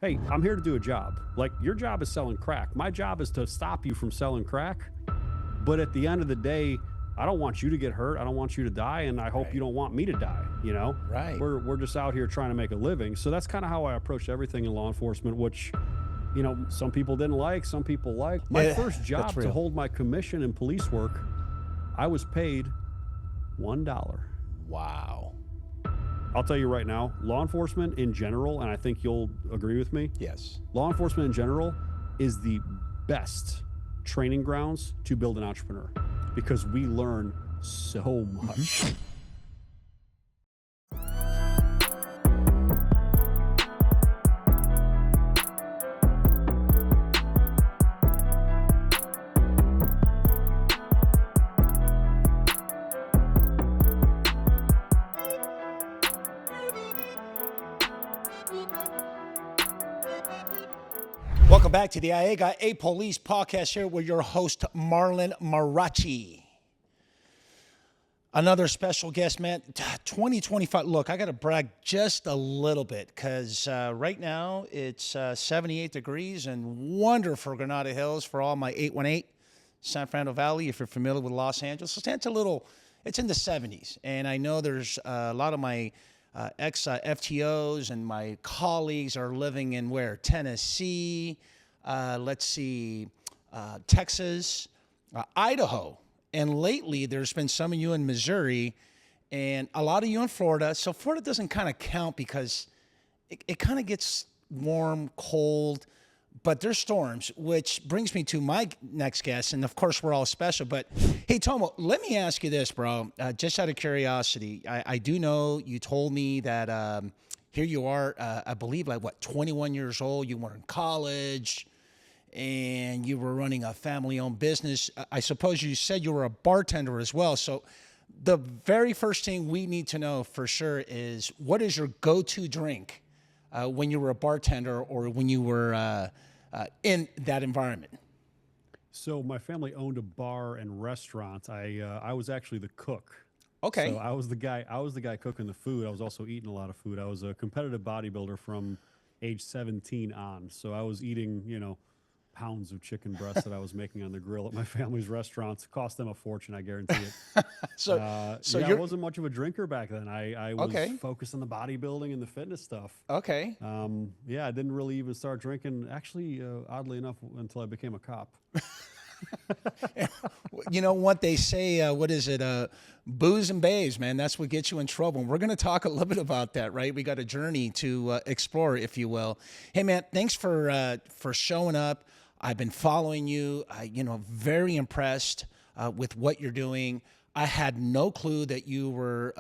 hey, I'm here to do a job. Like, your job is selling crack. My job is to stop you from selling crack. But at the end of the day, I don't want you to get hurt. I don't want you to die. And I hope you don't want me to die. You know, Right. we're just out here trying to make a living. So that's kind of how I approach everything in law enforcement, which, you know, some people didn't like, some people liked. My first job to hold my commission in police work, I was paid $1. Wow. I'll tell you right now, law enforcement in general, and I think you'll agree with me. Yes. Law enforcement in general is the best training grounds to build an entrepreneur because we learn so much. Welcome back to the IA Guy, a police podcast here with your host, Marlon Marachi. Another special guest, man. 2025. Look, I got to brag just a little bit because right now it's 78 degrees and wonderful Granada Hills for all my 818 San Fernando Valley. If you're familiar with Los Angeles, it's in the 70s. And I know there's a lot of my ex-FTOs and my colleagues are living in where? Tennessee, Texas, Idaho. And lately, there's been some of you in Missouri and a lot of you in Florida. So Florida doesn't kind of count because it kind of gets warm, cold, but there's storms, which brings me to my next guest. And of course, we're all special. But hey, Tomo, let me ask you this, bro. Just out of curiosity, I do know you told me that here you are, I believe, 21 years old. You were in college and you were running a family-owned business. I suppose you said you were a bartender as well. So the very first thing we need to know for sure is what is your go-to drink when you were a bartender or when you were in that environment? So my family owned a bar and restaurant. I was actually the cook. Okay. So I was the guy cooking the food. I was also eating a lot of food. I was a competitive bodybuilder from age 17 on. So I was eating, pounds of chicken breast that I was making on the grill at my family's restaurants. Cost them a fortune, I guarantee it. I wasn't much of a drinker back then. I was focused on the bodybuilding and the fitness stuff. Okay. I didn't really even start drinking, actually, oddly enough, until I became a cop. You know what they say, what is it? Booze and babes, man. That's what gets you in trouble. And we're going to talk a little bit about that, right? We got a journey to explore, if you will. Hey, man, thanks for showing up. I've been following you, very impressed with what you're doing. I had no clue that you were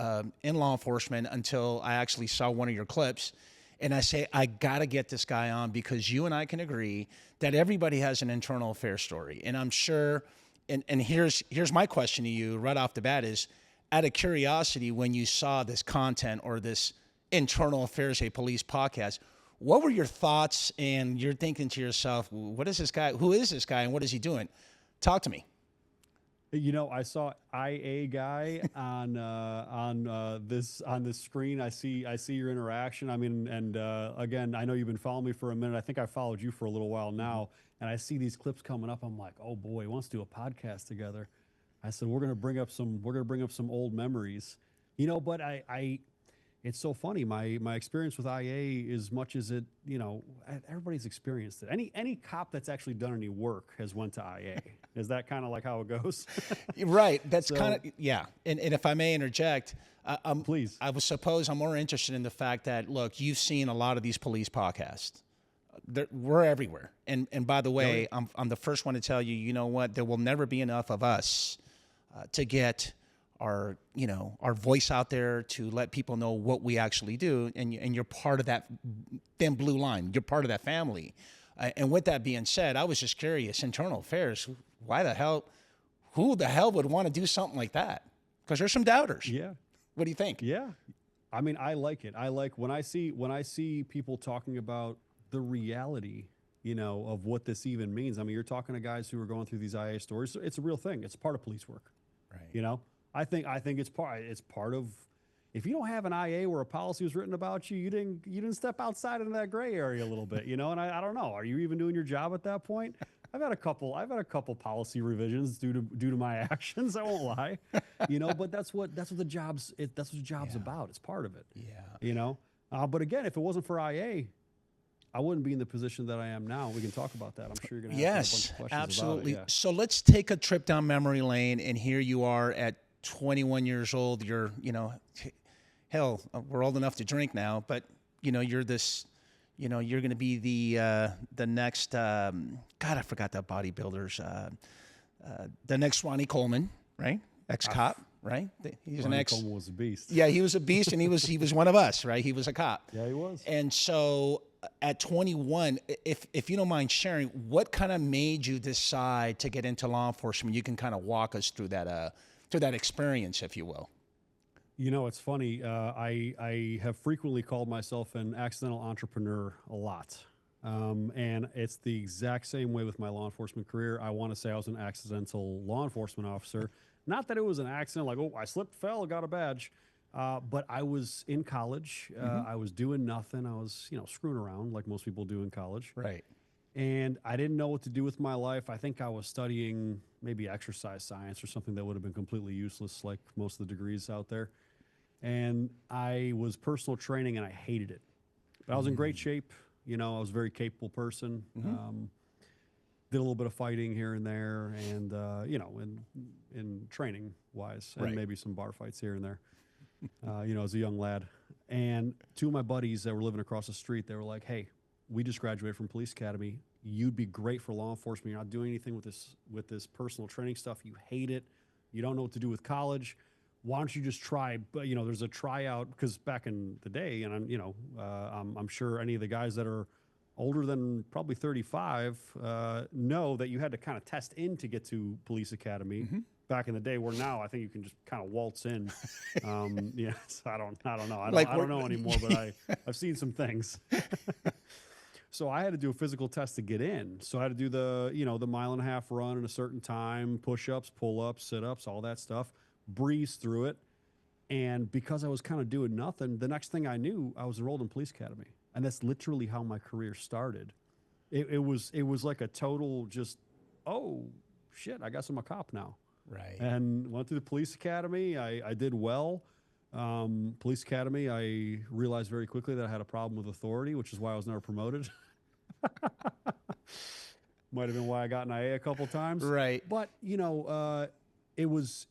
in law enforcement until I actually saw one of your clips. And I say, I got to get this guy on because you and I can agree that everybody has an internal affairs story. And I'm sure, and here's my question to you right off the bat is, out of curiosity, when you saw this content or this internal affairs, a police podcast, what were your thoughts? And you're thinking to yourself, what is this guy? Who is this guy? And what is he doing? Talk to me. I saw IA guy on this screen. I see your interaction. I mean, and again, I know you've been following me for a minute. I think I followed you for a little while now, and I see these clips coming up. I'm like, oh boy, he wants to do a podcast together. I said we're gonna bring up some old memories, But it's so funny. My experience with IA, as much as it, everybody's experienced it. Any cop that's actually done any work has went to IA. Is that kind of like how it goes? Right. That's kind of, yeah. And if I may interject, please. I would suppose I'm more interested in the fact that, look, you've seen a lot of these police podcasts. We're everywhere. And by the way, I'm the first one to tell you, you know what, there will never be enough of us to get our voice out there to let people know what we actually do. And you're part of that thin blue line. You're part of that family. And with that being said, I was just curious, internal affairs, who the hell would want to do something like that? Because there's some doubters. Yeah. What do you think? Yeah. I mean, I like it. I like when I see people talking about the reality, of what this even means. I mean, you're talking to guys who are going through these IA stories. It's a real thing. It's part of police work. Right. I think it's part of, if you don't have an IA where a policy was written about you, you didn't step outside into that gray area a little bit, you know. And I don't know, are you even doing your job at that point? I've had a couple policy revisions due to my actions. I won't lie, you know. But that's what the job's about. It's part of it, Yeah. you know. But again, if it wasn't for IA, I wouldn't be in the position that I am now. We can talk about that. I'm sure you're going to have a bunch Yes, of questions absolutely. about it. So let's take a trip down memory lane, and here you are at 21 years old. You're, hell, we're old enough to drink now, but you're this, you're going to be the next. God, I forgot that bodybuilder's. The next Ronnie Coleman, right? Ex-cop, right? He's an Ronnie ex. Coleman was a beast. Yeah, he was a beast, and he was one of us, right? He was a cop. Yeah, he was. And so at 21, if you don't mind sharing, what kind of made you decide to get into law enforcement? You can kind of walk us through that experience, if you will. You know, it's funny. I have frequently called myself an accidental entrepreneur a lot. And it's the exact same way with my law enforcement career. I want to say I was an accidental law enforcement officer. Not that it was an accident, like, oh, I slipped, fell, got a badge. But I was in college. I was doing nothing. I was, screwing around like most people do in college. Right. And I didn't know what to do with my life. I think I was studying maybe exercise science or something that would have been completely useless, like most of the degrees out there. And I was personal training, and I hated it. But I was in great shape. I was a very capable person. Did a little bit of fighting here and there, and in training wise, and maybe some bar fights here and there. As a young lad. And two of my buddies that were living across the street, they were like, "Hey, we just graduated from police academy. You'd be great for law enforcement. You're not doing anything with this personal training stuff. You hate it. You don't know what to do with college. Why don't you just try?" But there's a tryout, because back in the day, and I'm sure any of the guys that are older than probably 35 know that you had to kind of test in to get to police academy. Back in the day, where now I think you can just kind of waltz in. So I don't know. I don't know anymore, but I've seen some things. So I had to do a physical test to get in. So I had to do the mile-and-a-half run in a certain time, push-ups, pull-ups, sit-ups, all that stuff, breeze through it. And because I was kind of doing nothing, the next thing I knew, I was enrolled in police academy. And that's literally how my career started. It was like a total just, oh, shit, I guess I'm a cop now. Right. And went through the police academy. I did well. Police academy, I realized very quickly that I had a problem with authority, which is why I was never promoted. Might have been why I got an IA a couple times. Right. But, it was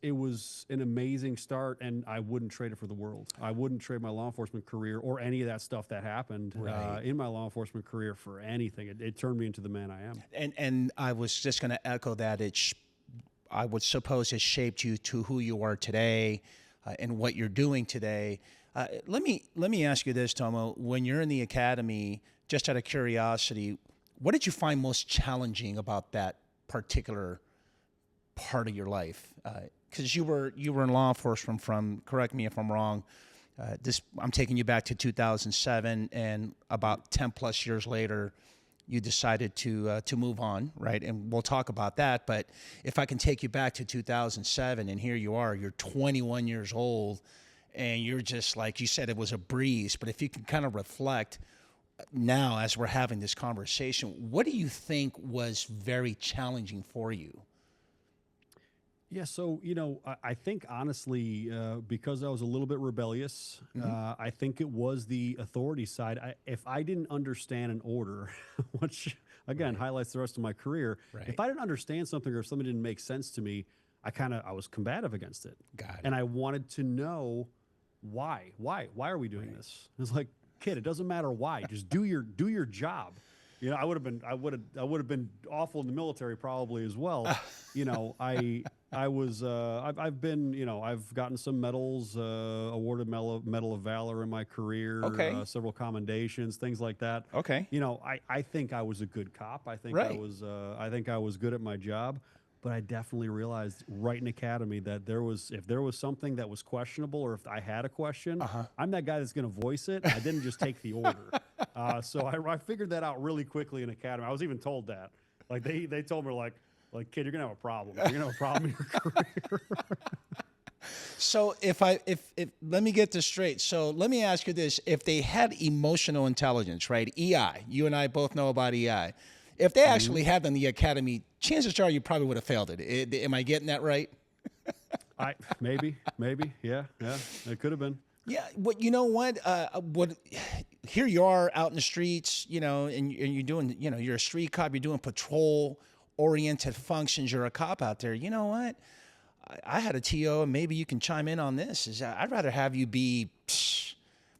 an amazing start, and I wouldn't trade it for the world. I wouldn't trade my law enforcement career or any of that stuff that happened in my law enforcement career for anything. It turned me into the man I am. And I was just going to echo that. I would suppose it shaped you to who you are today and what you're doing today. Let me ask you this, Tomo. When you're in the academy, just out of curiosity, what did you find most challenging about that particular part of your life? Because you were in law enforcement from, correct me if I'm wrong, I'm taking you back to 2007, and about 10 plus years later, you decided to move on, right? And we'll talk about that. But if I can take you back to 2007, and here you are, you're 21 years old, and you're just, like you said, it was a breeze. But if you can kind of reflect now as we're having this conversation, what do you think was very challenging for you? Yeah, so, I think honestly, because I was a little bit rebellious, I think it was the authority side. If I didn't understand an order, which, again, highlights the rest of my career, if I didn't understand something, or if something didn't make sense to me, I was combative against it. Got it. And I wanted to know why. Why are we doing this? It's like, kid, it doesn't matter why. Just do your job. I would have been awful in the military probably as well. I've been, I've gotten some medals, awarded Medal of Valor in my career, several commendations, things like that. Okay. I think I was a good cop. I think I think I was good at my job, but I definitely realized right in academy that if there was something that was questionable, or if I had a question, I'm that guy that's going to voice it. I didn't just take the order. So I figured that out really quickly in academy. I was even told that. Like they told me, like, kid, you're gonna have a problem. You're gonna have a problem in your career. So if let me get this straight. So let me ask you this: if they had emotional intelligence, right? EI, you and I both know about EI. If they actually had them in the academy, chances are you probably would have failed it. Am I getting that right? Maybe, yeah, it could have been. Yeah, what you know what here you are out in the streets, and you're doing, you're a street cop, you're doing patrol oriented functions, you're a cop out there. You know what? I had a TO, and maybe you can chime in on this. Is I'd rather have you be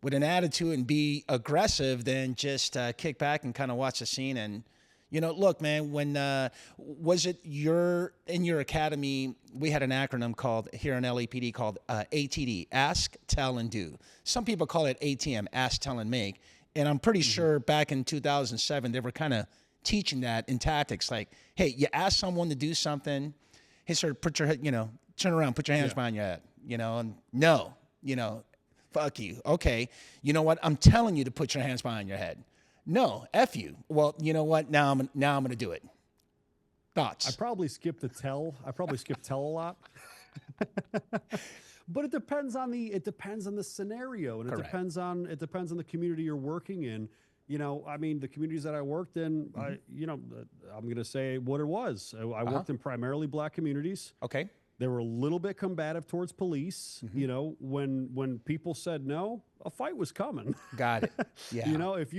with an attitude and be aggressive than just kick back and kind of watch the scene. And look, man, when was it in your academy? We had an acronym called here in LAPD called ATD: Ask, Tell, and Do. Some people call it ATM: Ask, Tell, and Make. And I'm pretty sure back in 2007 they were kind of teaching that in tactics, like, hey, you ask someone to do something. Hey, sir, put your head, turn around, put your hands behind your head, and no, fuck you. Okay. You know what? I'm telling you to put your hands behind your head. No, F you. Well, you know what? Now I'm going to do it. Thoughts? I probably skip the tell. I probably skip tell a lot. But it depends on the scenario, and it depends on the community you're working in. I mean, the communities that I worked in, I'm going to say what it was. I worked in primarily black communities. Okay. They were a little bit combative towards police. When people said no, a fight was coming. Got it. Yeah. If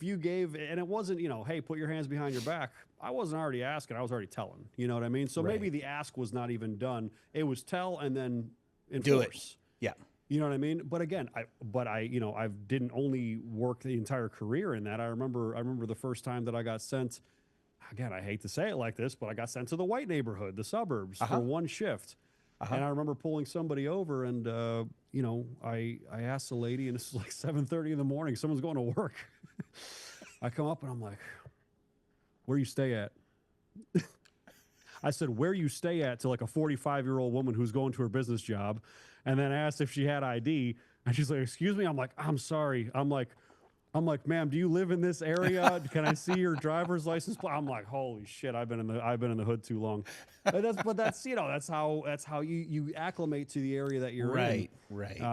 you gave, and it wasn't, hey, put your hands behind your back. I wasn't already asking. I was already telling. You know what I mean? So maybe the ask was not even done. It was tell and then enforce. Do it. Yeah. You know what I mean? But again, I didn't only work the entire career in that. I remember the first time that I got sent. Again, I hate to say it like this, but I got sent to the white neighborhood, the suburbs, for one shift. And I remember pulling somebody over, and I asked the lady, and this is like 7:30 in the morning. Someone's going to work. I come up and I'm like, "Where you stay at?" I said, "Where you stay at?" to like a 45-year-old woman who's going to her business job, and then asked if she had ID, and she's like, "Excuse me." I'm like, "I'm sorry." I'm like, "Ma'am, do you live in this area? Can I see your driver's license?" I'm like, "Holy shit! I've been in the hood too long." That's how you acclimate to the area that you're in. Right.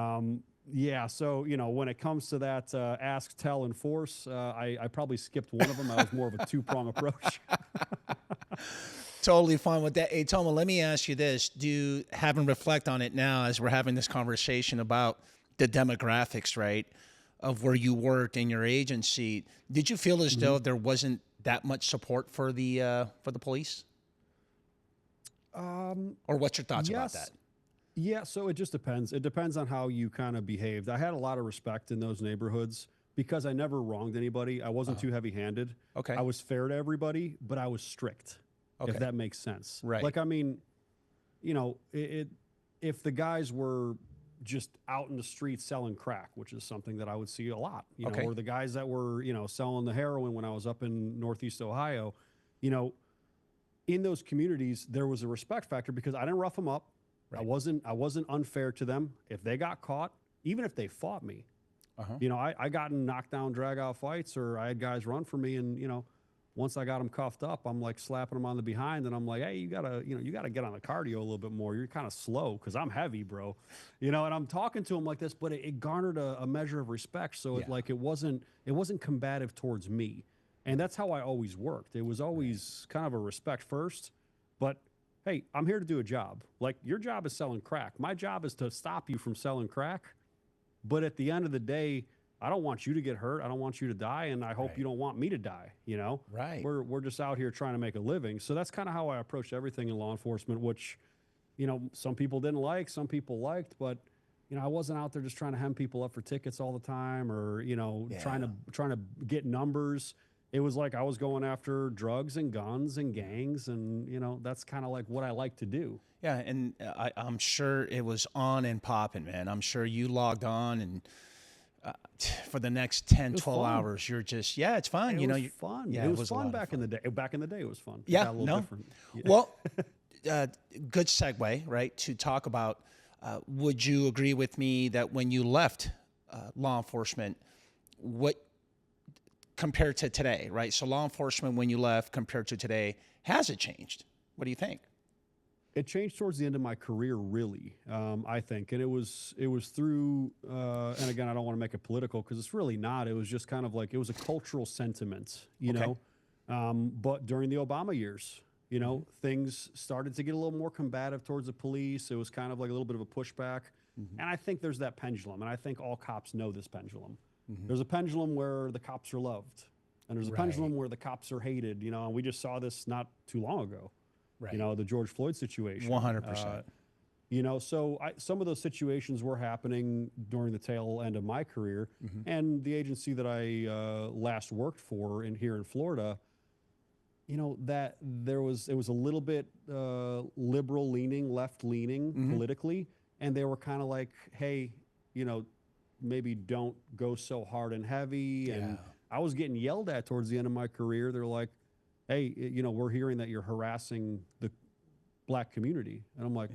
Yeah. So when it comes to that ask, tell, enforce, I probably skipped one of them. I was more of a two-prong approach. Totally fine with that. Hey, Tomo, let me ask you this. Having reflect on it now as we're having this conversation about the demographics, right, of where you worked in your agency, did you feel as though there wasn't that much support for the police? Or what's your thoughts about that? Yeah, so it just depends. It depends on how you kind of behaved. I had a lot of respect in those neighborhoods because I never wronged anybody. I wasn't too heavy-handed. Okay. I was fair to everybody, but I was strict. Okay. If that makes sense. Right. Like, I mean, if the guys were just out in the streets selling crack, which is something that I would see a lot, or the guys that were, selling the heroin when I was up in Northeast Ohio, in those communities, there was a respect factor because I didn't rough them up. Right. I wasn't unfair to them. If they got caught, even if they fought me, I got in knockdown, drag out fights, or I had guys run for me, and once I got them cuffed up, I'm like slapping them on the behind, and I'm like, "Hey, you gotta get on the cardio a little bit more. You're kind of slow because I'm heavy, bro." And I'm talking to him like this, but it garnered a measure of respect. So it wasn't combative towards me, and that's how I always worked. It was always kind of a respect first, but hey, I'm here to do a job. Like, your job is selling crack. My job is to stop you from selling crack. But at the end of the day, I don't want you to get hurt. I don't want you to die, and I hope you don't want me to die. Right. We're just out here trying to make a living. So that's kind of how I approach everything in law enforcement, which, some people didn't like, some people liked, but I wasn't out there just trying to hem people up for tickets all the time, or trying to get numbers. It was like I was going after drugs and guns and gangs, and that's kind of like what I like to do. Yeah, and I'm sure it was on and popping, man. I'm sure you logged on and. For the next 10, 12 hours, you're just, it's fun. It was fun. Yeah, it was fun back in the day. Back in the day, it was fun. Yeah, It got a little different. Yeah. Well, good segue, right, to talk about, would you agree with me that when you left law enforcement, what compared to today, right? So law enforcement, when you left compared to today, has it changed? What do you think? It changed towards the end of my career, really. I think, and it was through. And again, I don't want to make it political because it's really not. It was just kind of like it was a cultural sentiment, you Okay. know. But during the Obama years, things started to get a little more combative towards the police. It was kind of like a little bit of a pushback, and I think there's that pendulum, and I think all cops know this pendulum. There's a pendulum where the cops are loved, and there's a Right. pendulum where the cops are hated. And we just saw this not too long ago. Right. The George Floyd situation. 100%. So some of those situations were happening during the tail end of my career, and the agency that I last worked for here in Florida, that it was a little bit liberal leaning, left leaning politically, and they were kind of like, hey, maybe don't go so hard and heavy. And I was getting yelled at towards the end of my career. They're like, hey, we're hearing that you're harassing the black community. And I'm like,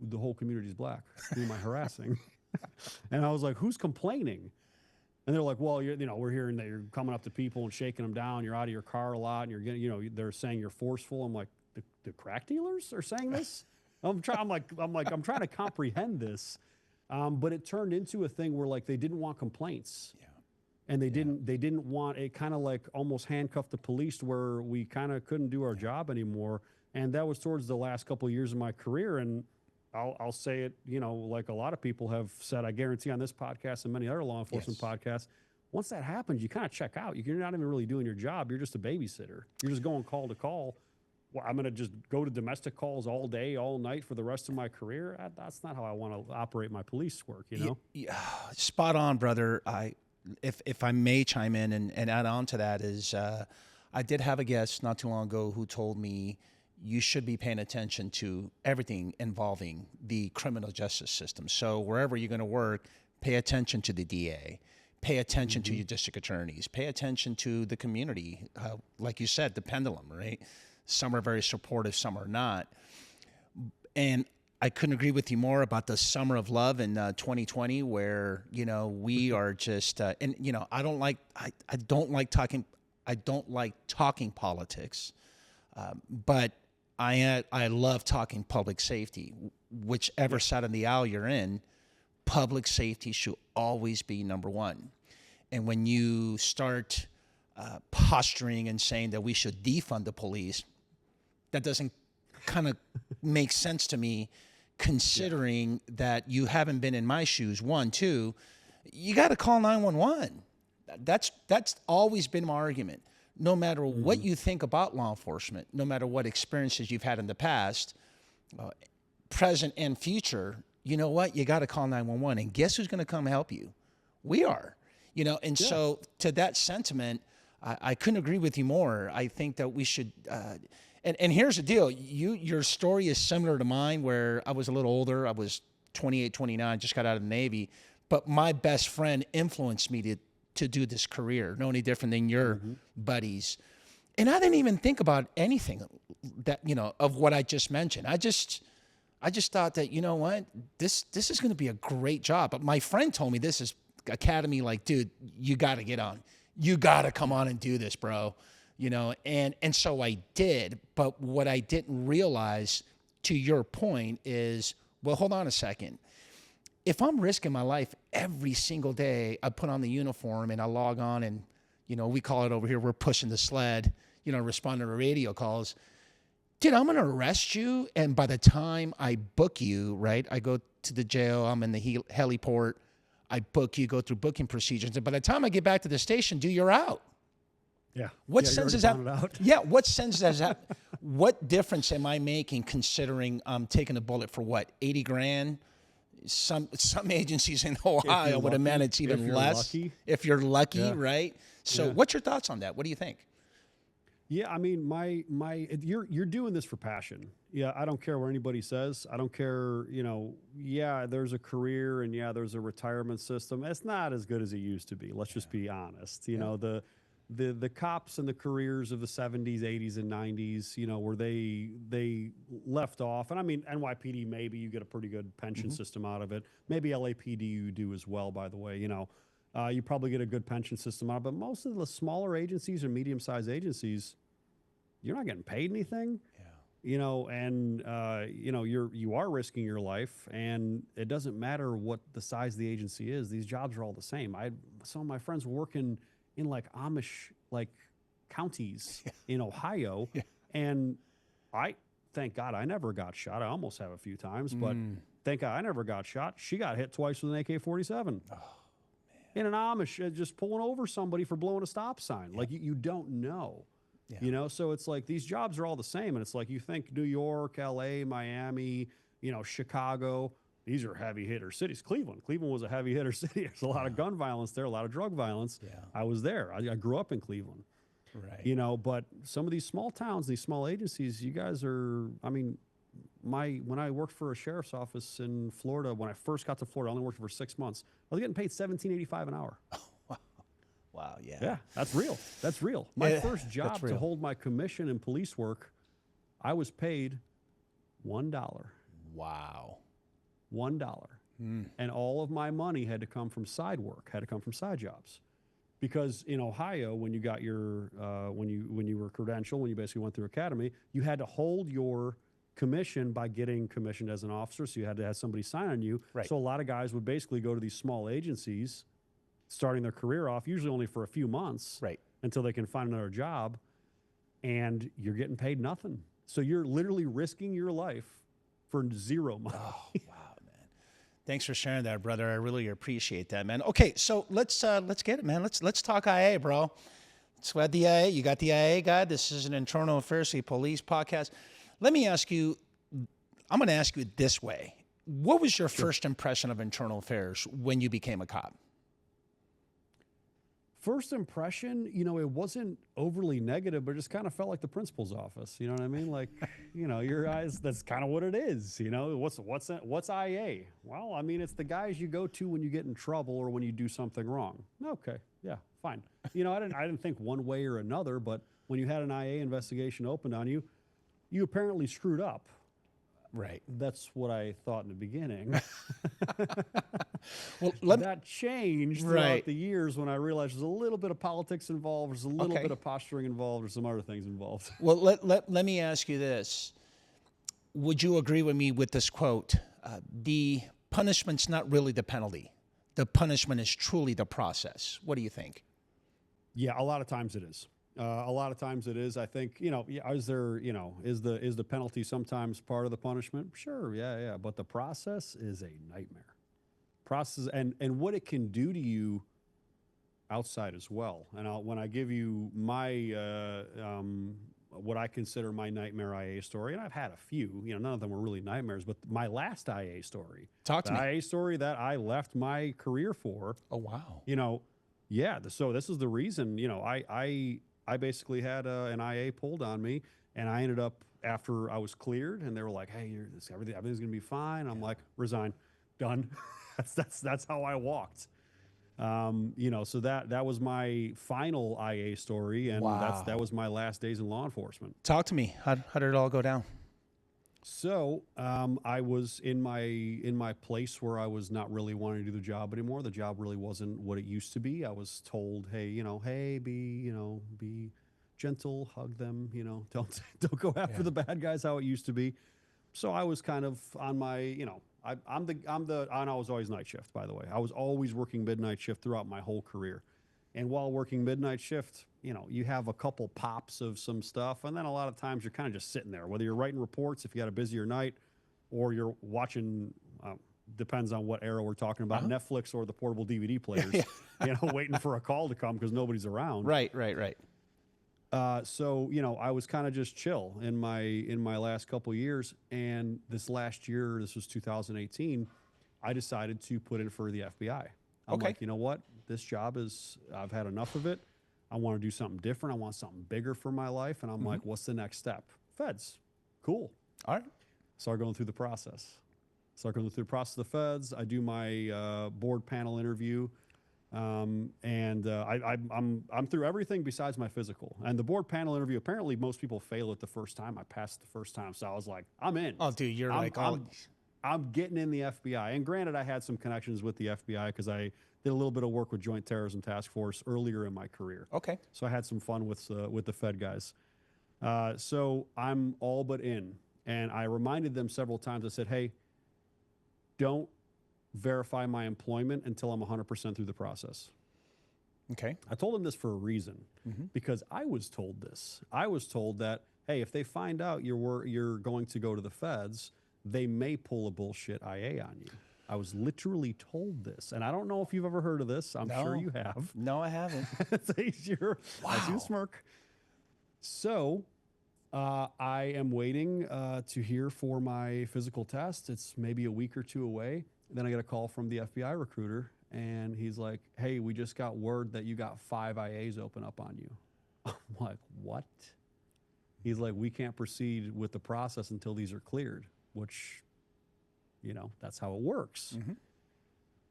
the whole community is black. Who am I harassing? And I was like, who's complaining? And they're like, well, we're hearing that you're coming up to people and shaking them down. You're out of your car a lot, and you're getting, they're saying you're forceful. I'm like, the crack dealers are saying this? I'm trying to comprehend this. But it turned into a thing where like they didn't want complaints. And they didn't want it, kind of like almost handcuffed the police where we kind of couldn't do our job anymore. And that was towards the last couple of years of my career. And I'll say it, like a lot of people have said, I guarantee on this podcast and many other law enforcement podcasts, once that happens, you kind of check out. You're not even really doing your job. You're just a babysitter. You're just going call to call. Well, I'm going to just go to domestic calls all day, all night for the rest of my career. That's not how I want to operate my police work, Yeah, spot on, brother. If I may chime in and add on to that is, I did have a guest not too long ago who told me you should be paying attention to everything involving the criminal justice system. So wherever you're going to work, pay attention to the DA, pay attention to your district attorneys, pay attention to the community. Like you said, the pendulum, right? Some are very supportive, some are not. And I couldn't agree with you more about the summer of love in 2020, where we are just and I don't like talking politics, but I love talking public safety. Whichever side of the aisle you're in, public safety should always be number one. And when you start posturing and saying that we should defund the police, that doesn't kind of make sense to me, considering that you haven't been in my shoes. One, two, you got to call 911. That's always been my argument. No matter what you think about law enforcement, no matter what experiences you've had in the past, present and future, you know what? You got to call 911. And guess who's going to come help you? We are. And so to that sentiment, I couldn't agree with you more. I think that we should and here's the deal. Your story is similar to mine, where I was a little older. I was 28, 29, just got out of the Navy. But my best friend influenced me to do this career, no any different than your buddies. And I didn't even think about anything that, of what I just mentioned. I just thought that, this is going to be a great job. But my friend told me this is academy, like, dude, you got to get on. You got to come on and do this, bro. And so I did. But what I didn't realize, to your point, is, well, hold on a second. If I'm risking my life every single day, I put on the uniform and I log on and, we call it over here, we're pushing the sled, responding to radio calls. Dude, I'm going to arrest you. And by the time I book you, right, I go to the jail, I'm in the heliport, I book you, go through booking procedures. And by the time I get back to the station, dude, you're out. Yeah. What sense does that? Yeah. What sense does that? What difference am I making, considering I'm taking a bullet for what, 80 grand? Some agencies in Ohio would have meant it's even less if you're lucky, right? So, what's your thoughts on that? What do you think? Yeah, I mean, you're doing this for passion. Yeah, I don't care what anybody says. I don't care, yeah, there's a career and yeah, there's a retirement system. It's not as good as it used to be. Let's just be honest. The cops and the careers of the 70s, 80s, and 90s, where they left off. And I mean, NYPD, maybe you get a pretty good pension system out of it. Maybe LAPD you do as well, by the way. You probably get a good pension system out of it. But most of the smaller agencies or medium-sized agencies, you're not getting paid anything. you know, and you know, you are risking your life, and it doesn't matter what the size of the agency is. These jobs are all the same. Some of my friends were working in like Amish like counties in Ohio, Yeah. and I thank God I never got shot. I almost have a few times, but thank God I never got shot. She got hit twice with an AK-47 in an Amish, just pulling over somebody for blowing a stop sign. Like you don't know. Yeah. You know, so it's like these jobs are all the same. And it's like you think New York, LA, Miami, you know, Chicago, these are heavy hitter cities. Cleveland was a heavy hitter city. There's a lot of gun violence there, a lot of drug violence. Yeah. I was there. I grew up in Cleveland, Right. you know, but some of these small towns, these small agencies, you guys are, I mean, when I worked for a sheriff's office in Florida, when I first got to Florida, I only worked for 6 months. I was getting paid $17.85 an hour. Wow. Yeah. Yeah, that's real. That's real. My Yeah, first job that's to real. hold my commission in police work, I was paid $1. Wow. $1. And all of my money had to come from side work, had to come from side jobs. Because in Ohio, when you got your when you were credentialed, when you basically went through academy, you had to hold your commission by getting commissioned as an officer. So you had to have somebody sign on you. Right. So a lot of guys would basically go to these small agencies, starting their career off, usually only for a few months, Right. until they can find another job, and you're getting paid nothing. So you're literally risking your life for zero money. Oh, wow, man. Thanks for sharing that, brother. I really appreciate that, man. Okay, so let's get it, man. Let's talk IA, bro. Let's go at the IA. You got the IA guy. This is an internal affairs police podcast. Let me ask you, I'm going to ask you it this way. What was your first impression of internal affairs when you became a cop? First impression, you know, it wasn't overly negative, but it just kind of felt like the principal's office. You know what I mean? Like, you know, your eyes, that's kind of what it is. You know, what's IA? Well, I mean, it's the guys you go to when you get in trouble or when you do something wrong. Okay, yeah, fine. You know, I didn't think one way or another, but when you had an IA investigation opened on you, you apparently screwed up. Right. That's what I thought in the beginning. Well, That changed throughout the years when I realized there's a little bit of politics involved, there's a little bit of posturing involved, there's some other things involved. Well, let me ask you this. Would you agree with me with this quote? The punishment's not really the penalty. The punishment is truly the process. What do you think? Yeah, a lot of times it is. A lot of times it is. I think, you know, is the penalty sometimes part of the punishment? Sure, yeah. But the process is a nightmare. Process and what it can do to you outside as well. And when I give you my what I consider my nightmare IA story, and I've had a few, you know, none of them were really nightmares, but my last IA story, Talk to me. IA story that I left my career for. Oh, wow. You know, yeah. So this is the reason. You know, I basically had an IA pulled on me, and I ended up after I was cleared, and they were like, "Hey, everything's gonna be fine." I'm like, "Resign, done." That's how I walked. You know, so that was my final IA story, and Wow. that was my last days in law enforcement. Talk to me. How did it all go down? So I was in my place where I was not really wanting to do the job anymore. The job really wasn't what it used to be. I was told, hey, be gentle, hug them, don't go after the bad guys how it used to be. So I was kind of on my, and I was always night shift, by the way. I was always working midnight shift throughout my whole career. And while working midnight shift, you have a couple pops of some stuff, and then a lot of times you're kind of just sitting there, whether you're writing reports if you had a busier night, or you're watching, depends on what era we're talking about, Netflix or the portable DVD players, waiting for a call to come because nobody's around. Right. So, I was kind of just chill in my last couple of years. And this last year, this was 2018, I decided to put in for the FBI. I'm like, you know what? This job I've had enough of it. I want to do something different. I want something bigger for my life. And I'm like, what's the next step? Feds. Cool. All right. Start going through the process. Start going through the process of the feds. I do my board panel interview. I'm through everything besides my physical. And the board panel interview, apparently most people fail it the first time. I passed the first time. So I was like, I'm in. Oh, dude, I'm getting in the FBI. And granted, I had some connections with the FBI because I did a little bit of work with Joint Terrorism Task Force earlier in my career. Okay. So I had some fun with the Fed guys. So I'm all but in. And I reminded them several times. I said, hey, don't verify my employment until I'm 100% through the process. Okay. I told them this for a reason because I was told this. I was told that, hey, if they find out you're going to go to the feds, they may pull a bullshit IA on you. I was literally told this. And I don't know if you've ever heard of this. I'm sure No. you have. No, I haven't. I see you smirk. So I am waiting to hear for my physical test. It's maybe a week or two away. Then I get a call from the FBI recruiter, and he's like, hey, we just got word that you got 5 IAs open up on you. I'm like, what? He's like, we can't proceed with the process until these are cleared, which, that's how it works.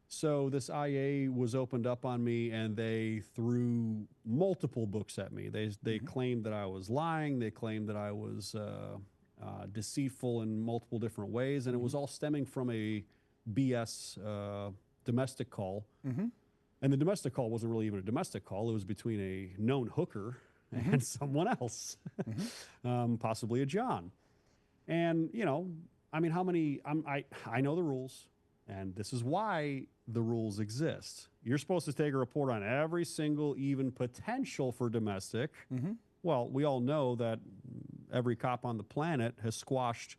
So this IA was opened up on me, and they threw multiple books at me. They claimed that I was lying. They claimed that I was deceitful in multiple different ways, and it was all stemming from a BS domestic call. And the domestic call wasn't really even a domestic call. It was between a known hooker and someone else, possibly a John. And, I mean, I know the rules. And this is why the rules exist. You're supposed to take a report on every single even potential for domestic. Well, we all know that every cop on the planet has squashed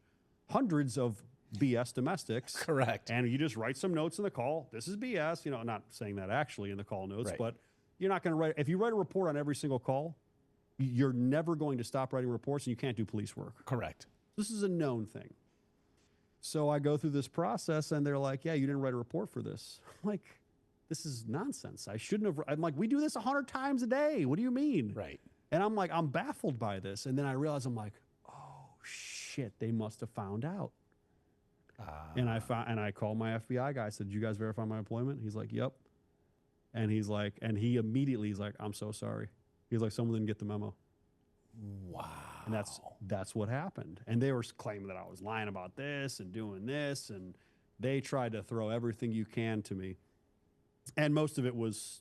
hundreds of BS domestics. Correct. And you just write some notes in the call. This is BS. Not saying that actually in the call notes, Right. but you're not going to write. If you write a report on every single call, you're never going to stop writing reports, and you can't do police work. Correct. This is a known thing. So I go through this process, and they're like, yeah, you didn't write a report for this. I'm like, this is nonsense. I shouldn't have. I'm like, we do this 100 times a day. What do you mean? Right. And I'm like, I'm baffled by this. And then I realize, I'm like, oh, shit, they must have found out. And I called my FBI guy. I said, did you guys verify my employment? He's like, yep. And he's like, he's like, I'm so sorry. He's like, someone didn't get the memo. Wow. And that's what happened. And they were claiming that I was lying about this and doing this, and they tried to throw everything you can to me. And most of it was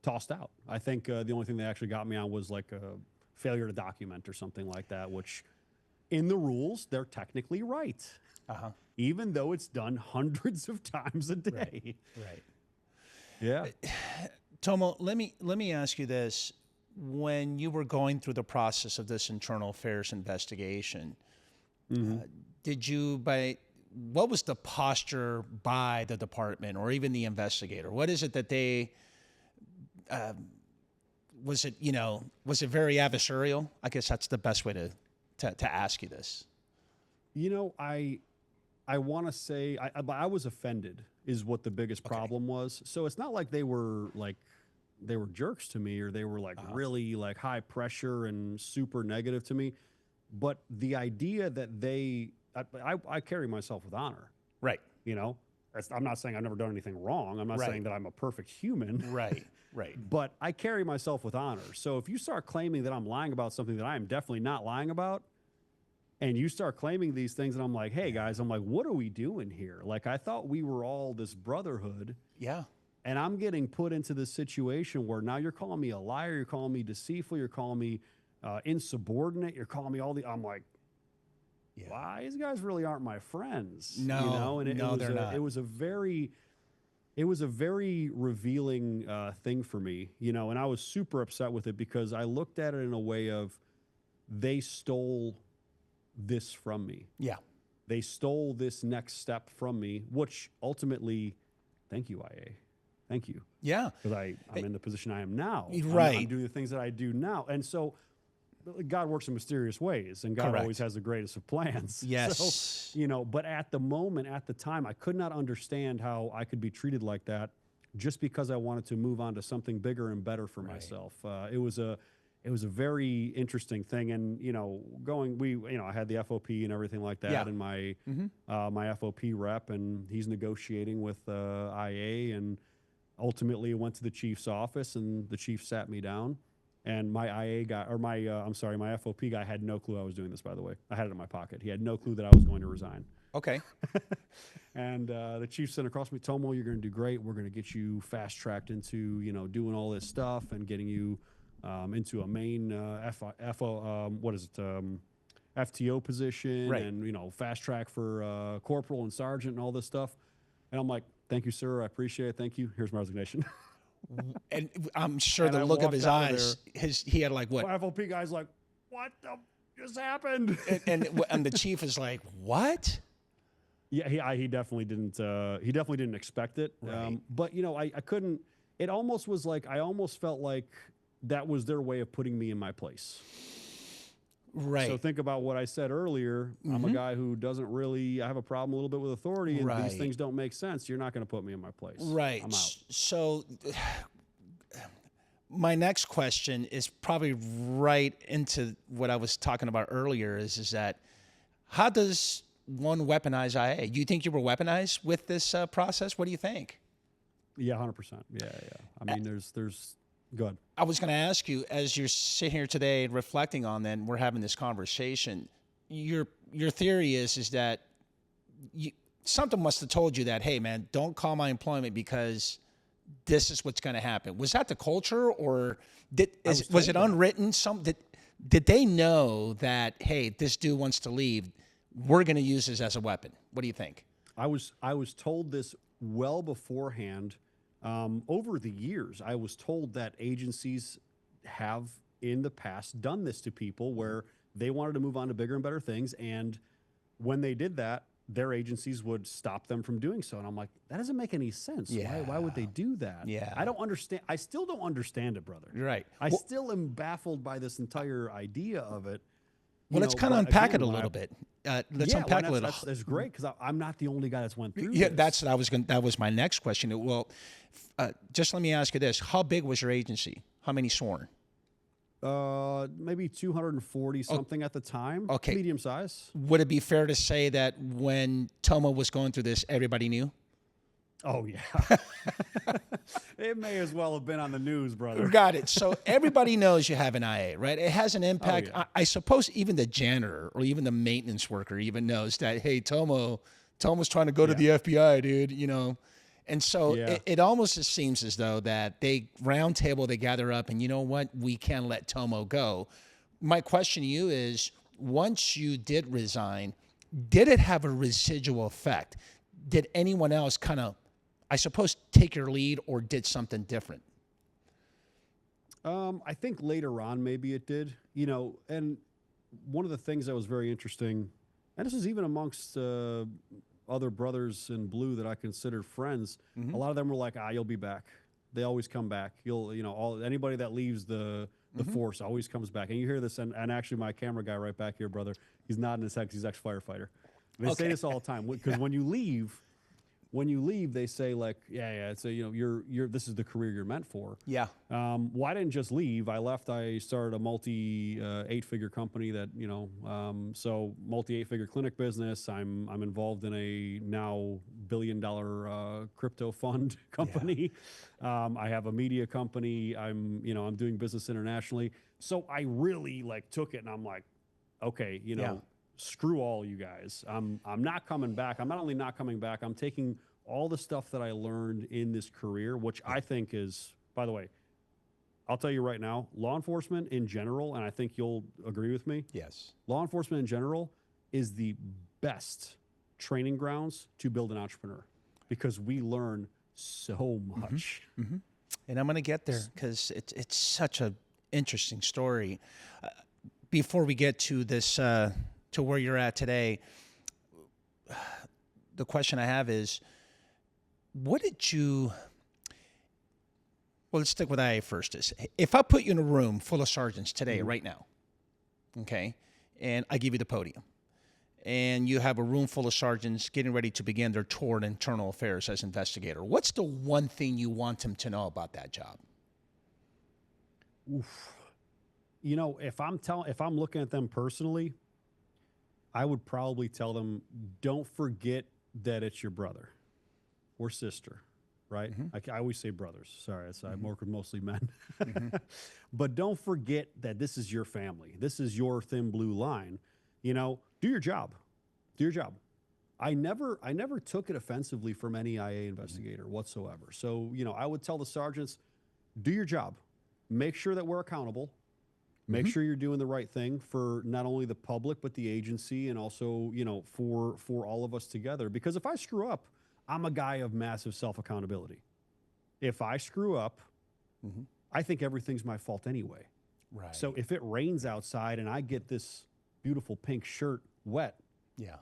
tossed out. I think the only thing they actually got me on was like a failure to document or something like that, which in the rules, they're technically right. Even though it's done hundreds of times a day. Right. Yeah. Tomo, let me ask you this. When you were going through the process of this internal affairs investigation, what was the posture by the department or even the investigator? What is it that they, was it very adversarial? I guess that's the best way to ask you this. I want to say I was offended is what the biggest problem was. So it's not like they were jerks to me, or they were really like high pressure and super negative to me. But the idea that I carry myself with honor. Right. I'm not saying I've never done anything wrong. I'm not saying that I'm a perfect human. Right. But I carry myself with honor. So if you start claiming that I'm lying about something that I am definitely not lying about, and you start claiming these things, and I'm like, hey guys, I'm like, what are we doing here? Like, I thought we were all this brotherhood. Yeah. And I'm getting put into this situation where now you're calling me a liar, you're calling me deceitful, you're calling me insubordinate, you're calling me I'm like, wow, these guys really aren't my friends. No, and they're not. It was a very revealing thing for me, and I was super upset with it because I looked at it in a way of they stole this from me. Yeah. They stole this next step from me, which ultimately, thank you, IA. Thank you. Yeah. Because I'm in the position I am now. Right. I'm doing the things that I do now. And so God works in mysterious ways, and God always has the greatest of plans. Yes. So, but at the time, I could not understand how I could be treated like that just because I wanted to move on to something bigger and better for myself. It was a very interesting thing. And, I had the FOP and everything like that, and my FOP rep, and he's negotiating with IA, and ultimately it went to the chief's office, and the chief sat me down, and my IA guy, or my FOP guy had no clue I was doing this, by the way. I had it in my pocket. He had no clue that I was going to resign. Okay. And the chief sent across me, Tomo, you're going to do great. We're going to get you fast-tracked into, doing all this stuff and getting you into a main what is it? FTO position, Right. and fast track for corporal and sergeant and all this stuff. And I'm like, thank you, sir. I appreciate it. Thank you. Here's my resignation. And I'm sure And the I look of walked his out of eyes, he had like what? FOP guy's like, what the just happened? And the chief is like, what? Yeah, he definitely didn't. He definitely didn't expect it. Right. But I couldn't. It almost was like I almost felt like that was their way of putting me in my place. Right. So think about what I said earlier. I'm a guy who doesn't really. I have a problem a little bit with authority, and these things don't make sense. You're not going to put me in my place. Right. I'm out. So my next question is probably right into what I was talking about earlier is that how does one weaponize IA? Do you think you were weaponized with this process? What do you think? Yeah, 100%. Yeah. I mean, there's good. I was going to ask you, as you're sitting here today reflecting on that, and we're having this conversation, your theory is that something must have told you that, hey, man, don't call my employment because this is what's going to happen. Was that the culture, or was it unwritten? Did they know that, hey, this dude wants to leave, we're going to use this as a weapon? What do you think? I was told this well beforehand. Over the years, I was told that agencies have in the past done this to people where they wanted to move on to bigger and better things, and when they did that, their agencies would stop them from doing so. And I'm like, that doesn't make any sense. Yeah. Why would they do that? Yeah. I don't understand. I still don't understand it, brother. You're right. I still am baffled by this entire idea of it. Well, let's kind of unpack it a little bit. Let's unpack a little. That's great because I'm not the only guy that's went through. Yeah, this. that was my next question. Well, just let me ask you this: how big was your agency? How many sworn? Maybe 240 something at the time. Okay. Medium size. Would it be fair to say that when Tomo was going through this, everybody knew? Oh yeah. It may as well have been on the news, brother. Got it. So everybody knows you have an IA, right? It has an impact. Oh, yeah. I suppose even the janitor or even the maintenance worker even knows that, hey, Tomo's trying to go to the FBI, dude, And so it almost just seems as though that they round table, they gather up, and you know what? We can't let Tomo go. My question to you is, once you did resign, did it have a residual effect? Did anyone else kind of, I suppose, take your lead or did something different? I think later on maybe it did, and one of the things that was very interesting, and this is even amongst other brothers in blue that I considered friends, a lot of them were like, you'll be back. They always come back. Anybody that leaves the force always comes back. And you hear this, and actually my camera guy right back here, brother, he's nodding his head 'cause he's ex-firefighter. They say this all the time because when you leave, they say like, it's you're this is the career you're meant for. Yeah. Well, I didn't just leave. I left. I started a multi 8-figure company that so multi 8-figure clinic business. I'm involved in a now $1 billion crypto fund company. Yeah. I have a media company. I'm doing business internationally. So I really took it, and I'm like, okay, screw all you guys. I'm not coming back. I'm not only not coming back, I'm taking all the stuff that I learned in this career, which I think is, by the way, I'll tell you right now, law enforcement in general, and I think you'll agree with me. Yes. Law enforcement in general is the best training grounds to build an entrepreneur because we learn so much. Mm-hmm. And I'm going to get there because it's such an interesting story. Before we get to this, to where you're at today, the question I have is, what did you, well, let's stick with IA first. If I put you in a room full of sergeants today, right now, okay, and I give you the podium, and you have a room full of sergeants getting ready to begin their tour in internal affairs as investigator, what's the one thing you want them to know about that job? Oof. If I'm looking at them personally, I would probably tell them, don't forget that it's your brother or sister, right? I always say brothers. Sorry, I work with mostly men. But don't forget that this is your family. This is your thin blue line. Do your job. Do your job. I never took it offensively from any IA investigator whatsoever. So, I would tell the sergeants, do your job. make sure that we're accountable. Make sure you're doing the right thing for not only the public but the agency, and also, for all of us together. Because if I screw up, I'm a guy of massive self accountability. If I screw up, I think everything's my fault anyway. Right. So if it rains outside and I get this beautiful pink shirt wet, yeah.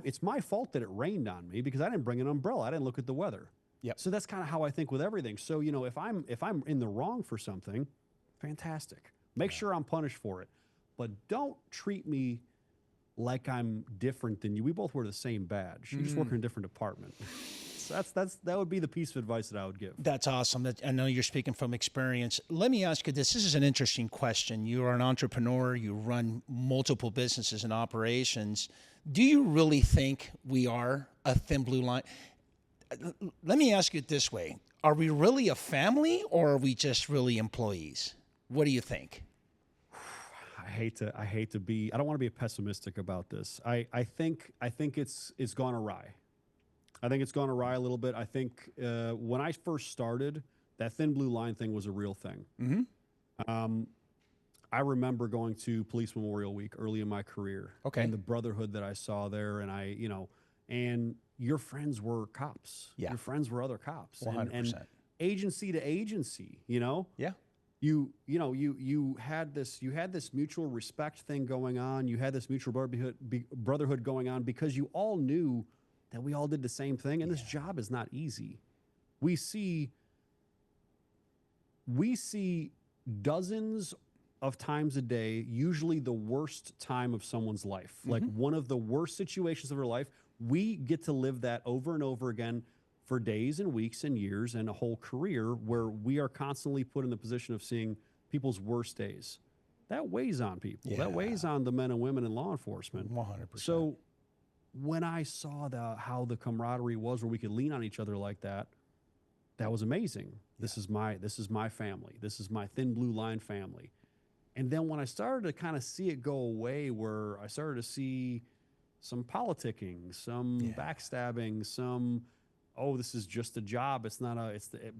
it's my fault that it rained on me because I didn't bring an umbrella. I didn't look at the weather. Yep. So that's kind of how I think with everything. So, if I'm in the wrong for something, fantastic. Make sure I'm punished for it. But don't treat me like I'm different than you. We both wear the same badge. You just work in a different department. So that would be the piece of advice that I would give. That's awesome. I know you're speaking from experience. Let me ask you this. This is an interesting question. You are an entrepreneur. You run multiple businesses and operations. Do you really think we are a thin blue line? Let me ask you it this way. Are we really a family, or are we just really employees? What do you think? I hate to be, I don't want to be pessimistic about this. I think it's gone awry. I think it's gone awry a little bit. I think when I first started, that thin blue line thing was a real thing. I remember going to Police Memorial Week early in my career. Okay. And the brotherhood that I saw there, and and your friends were cops. Yeah. Your friends were other cops. 100%. And agency to agency, Yeah. You had this mutual respect thing going on. You had this mutual brotherhood going on because you all knew that we all did the same thing. And this job is not easy. We see dozens of times a day, usually the worst time of someone's life, like one of the worst situations of their life. We get to live that over and over again for days and weeks and years and a whole career, where we are constantly put in the position of seeing people's worst days. That weighs on people. Yeah. That weighs on the men and women in law enforcement. 100%. So when I saw how the camaraderie was, where we could lean on each other like that, that was amazing. This is my family. This is my thin blue line family. And then when I started to kind of see it go away, where I started to see some politicking, some backstabbing, some, oh, this is just a job. It's not it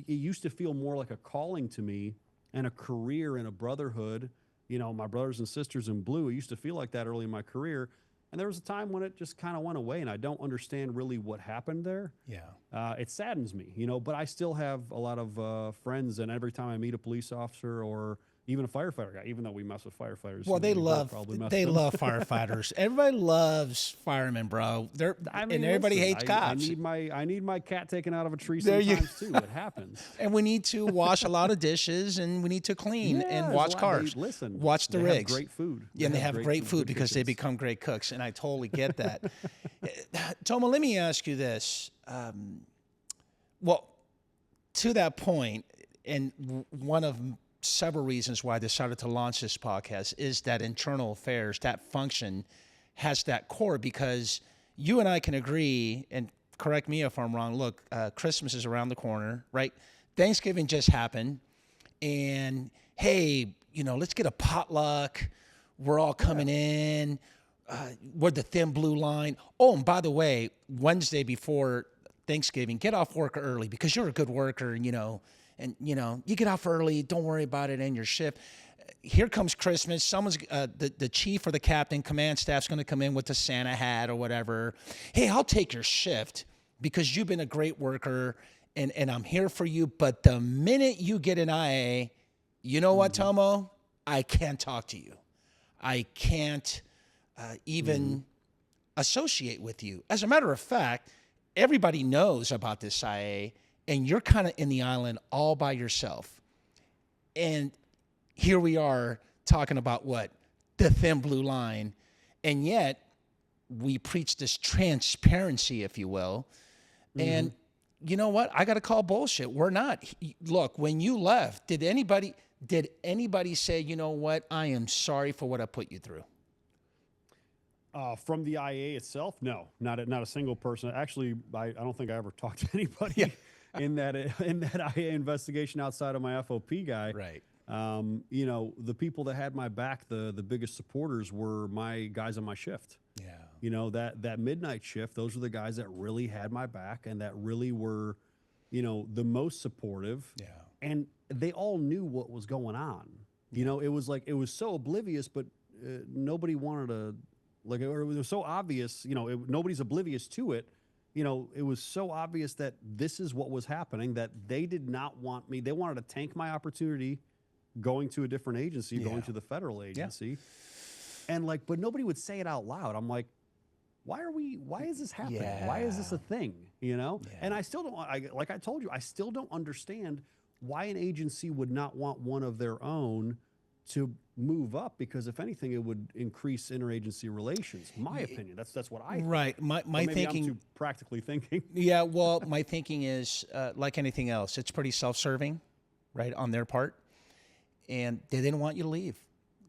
used to feel more like a calling to me and a career and a brotherhood. My brothers and sisters in blue, it used to feel like that early in my career. And there was a time when it just kind of went away, and I don't understand really what happened there. Yeah. It saddens me, but I still have a lot of friends, and every time I meet a police officer or even a firefighter guy, even though we mess with firefighters. Well, they love firefighters. Everybody loves firemen, bro. And everybody hates cops. I need my cat taken out of a tree sometimes too. It happens. And we need to wash a lot of dishes, and we need to clean and watch cars. Watch the rigs. Have great food. Yeah, and they have great food because they become great cooks, and I totally get that. Tomo, let me ask you this. Well, to that point, and one of several reasons why I decided to launch this podcast is that internal affairs, that function, has that core, because you and I can agree, and correct me if I'm wrong, look, Christmas is around the corner, right? Thanksgiving just happened, and hey, let's get a potluck. We're all coming in. We're the thin blue line. Oh, and by the way, Wednesday before Thanksgiving, get off work early because you're a good worker, and you get off early, don't worry about it in your shift. Here comes Christmas. Someone's the chief or the captain, command staff's going to come in with the Santa hat or whatever. Hey, I'll take your shift because you've been a great worker, and I'm here for you. But the minute you get an IA, you know what, Tomo? I can't talk to you. I can't even associate with you. As a matter of fact, everybody knows about this IA, and you're kind of in the island all by yourself. And here we are talking about what? The thin blue line. And yet we preach this transparency, if you will. And you know what? I got to call bullshit. We're not. Look, when you left, did anybody say, you know what? I am sorry for what I put you through? From the IA itself? No, not a single person. Actually, I don't think I ever talked to anybody in that IA investigation outside of my FOP guy. Right. The people that had my back, the biggest supporters were my guys on my shift. Yeah. That midnight shift, those were the guys that really had my back and that really were, the most supportive. Yeah. And they all knew what was going on. You know, it was like, it was so oblivious, but nobody wanted to, like, or it was so obvious, you know, nobody's oblivious to it. You know, it was so obvious that this is what was happening, that they did not want me. They wanted to tank my opportunity going to a different agency, going to the federal agency. And like, but nobody would say it out loud. I'm like, why is this happening? Why is this a thing? You know? And I still don't, like I told you, I still don't understand why an agency would not want one of their own to move up, because if anything, it would increase interagency relations. My opinion. That's what I think. Right. My Maybe thinking. I'm too practically thinking. Yeah. Well, my thinking is like anything else. It's pretty self-serving, right, on their part, and they didn't want you to leave.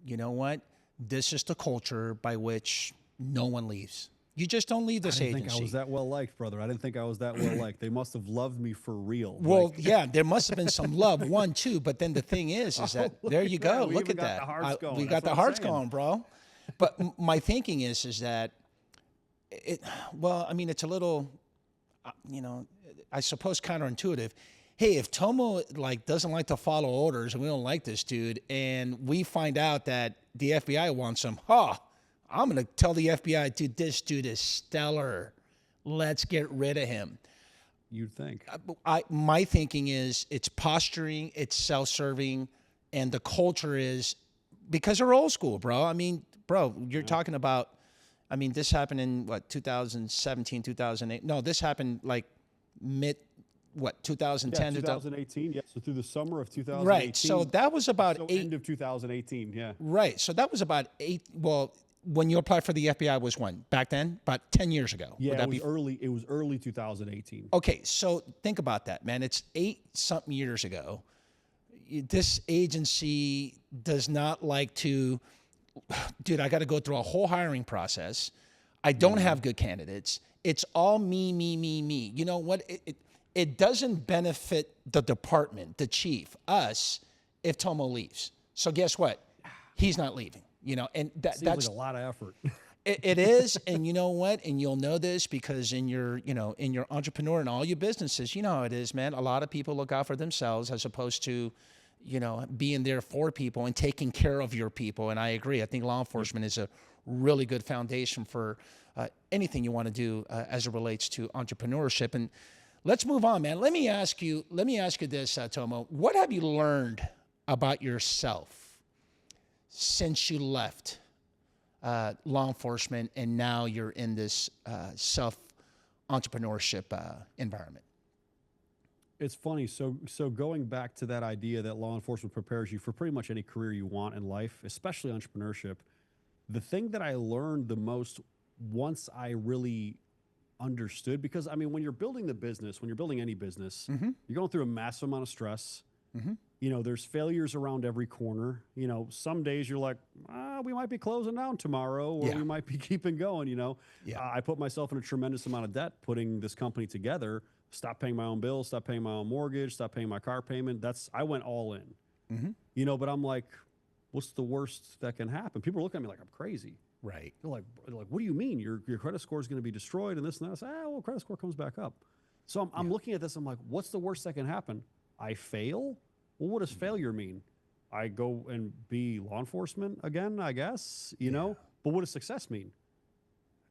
You know what? This is the culture by which no one leaves. You just don't leave this I didn't agency. think I was that well liked, brother. I didn't think I was that well liked. They must have loved me for real. Well, Like, yeah, there must have been some love, one, too. But then the thing is that there you go. We Look even at got that. the hearts going. We That's got the what I'm hearts saying. going, bro. But my thinking is that well, I mean, it's a little, you know, I suppose counterintuitive. Hey, if Tomo like doesn't like to follow orders and we don't like this dude, and we find out that the FBI wants him, I'm gonna tell the FBI, dude, this dude is stellar. Let's get rid of him. You'd think. My thinking is it's posturing, it's self-serving, and the culture is because they're old school, bro. I mean, bro, you're talking about. I mean, this happened in what 2017, 2008. No, this happened like mid 2010 Yeah, 2018. Yeah, so through the summer of 2018. Right. So that was about so 8. End of 2018. Yeah. Right. So that was about 8. Well, when you applied for the FBI was when? Back then? About 10 years ago. Yeah, Would that it was be early. It was early 2018. Okay, so think about that, man. It's 8-something years ago. This agency does not like to, dude, I got to go through a whole hiring process. I don't have good candidates. It's all me, me, me, me. You know what? It doesn't benefit the department, the chief, us, if Tomo leaves. So guess what? He's not leaving. You know, and Seems that's like a lot of effort. It is, and you know what? And you'll know this because in your entrepreneur and all your businesses, you know how it is, man. A lot of people look out for themselves as opposed to, being there for people and taking care of your people. And I agree. I think law enforcement is a really good foundation for anything you want to do as it relates to entrepreneurship. And let's move on, man. Let me ask you this, Tomo. What have you learned about yourself since you left law enforcement and now you're in this self-entrepreneurship environment? It's funny. So going back to that idea that law enforcement prepares you for pretty much any career you want in life, especially entrepreneurship, the thing that I learned the most once I really understood, because I mean, when you're building the business, when you're building any business, you're going through a massive amount of stress. There's failures around every corner. Some days you're like, we might be closing down tomorrow, or we might be keeping going. I put myself in a tremendous amount of debt putting this company together. Stop paying my own bills, stop paying my own mortgage, stop paying my car payment. I went all in. But I'm like, what's the worst that can happen? People are looking at me like I'm crazy. Right. They're like, what do you mean? Your credit score is going to be destroyed and this and that. I say, well, credit score comes back up. So I'm looking at this. I'm like, what's the worst that can happen? I fail? Well, what does failure mean? I go and be law enforcement again, I guess, know? But what does success mean?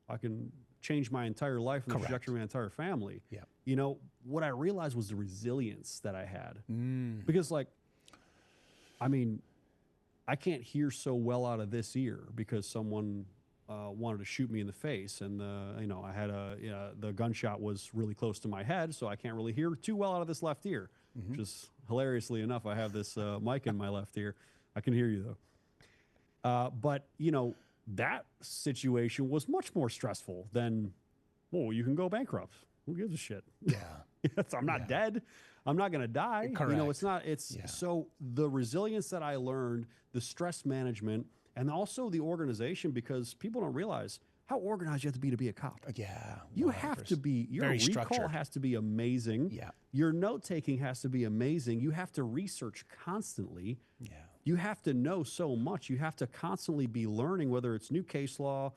I can change my entire life and the trajectory of my entire family. Yeah. What I realized was the resilience that I had. Because I can't hear so well out of this ear because someone wanted to shoot me in the face, and I had the gunshot was really close to my head, so I can't really hear too well out of this left ear. Which is hilariously enough, I have this mic in my left ear. I can hear you though. But that situation was much more stressful than, you can go bankrupt. Who gives a shit? Yeah. I'm not dead. I'm not going to die. Correct. So the resilience that I learned, the stress management, and also the organization, because people don't realize how organized you have to be a cop. Yeah. You have to be, your very recall structured. has to be amazing. Yeah. Your note-taking has to be amazing. You have to research constantly. Yeah. You have to know so much. You have to constantly be learning, whether it's new case law,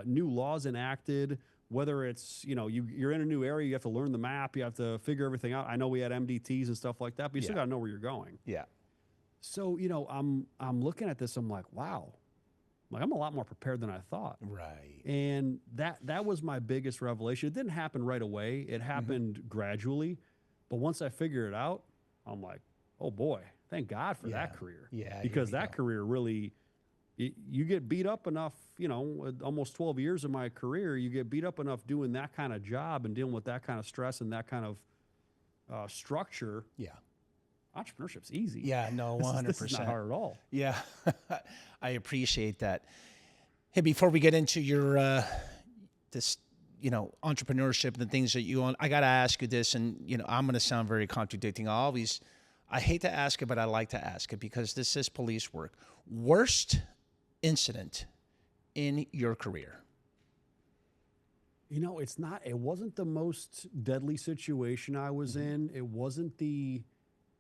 new laws enacted, whether it's, you're in a new area, you have to learn the map, you have to figure everything out. I know we had MDTs and stuff like that, but you still got to know where you're going. Yeah. So, I'm looking at this, I'm like, wow, like I'm a lot more prepared than I thought. Right. And that was my biggest revelation. It didn't happen right away. It happened gradually. But once I figured it out, I'm like, oh boy, thank God for that career. Yeah. Because that career really, you get beat up enough, almost 12 years of my career, you get beat up enough doing that kind of job and dealing with that kind of stress and that kind of structure. Yeah. Entrepreneurship's easy. Yeah, no, 100%. This is not hard at all. Yeah, I appreciate that. Hey, before we get into your this, entrepreneurship and the things that you own, I got to ask you this, and I'm going to sound very contradicting. I hate to ask it, but I like to ask it because this is police work. Worst incident in your career? It wasn't the most deadly situation I was in. It wasn't the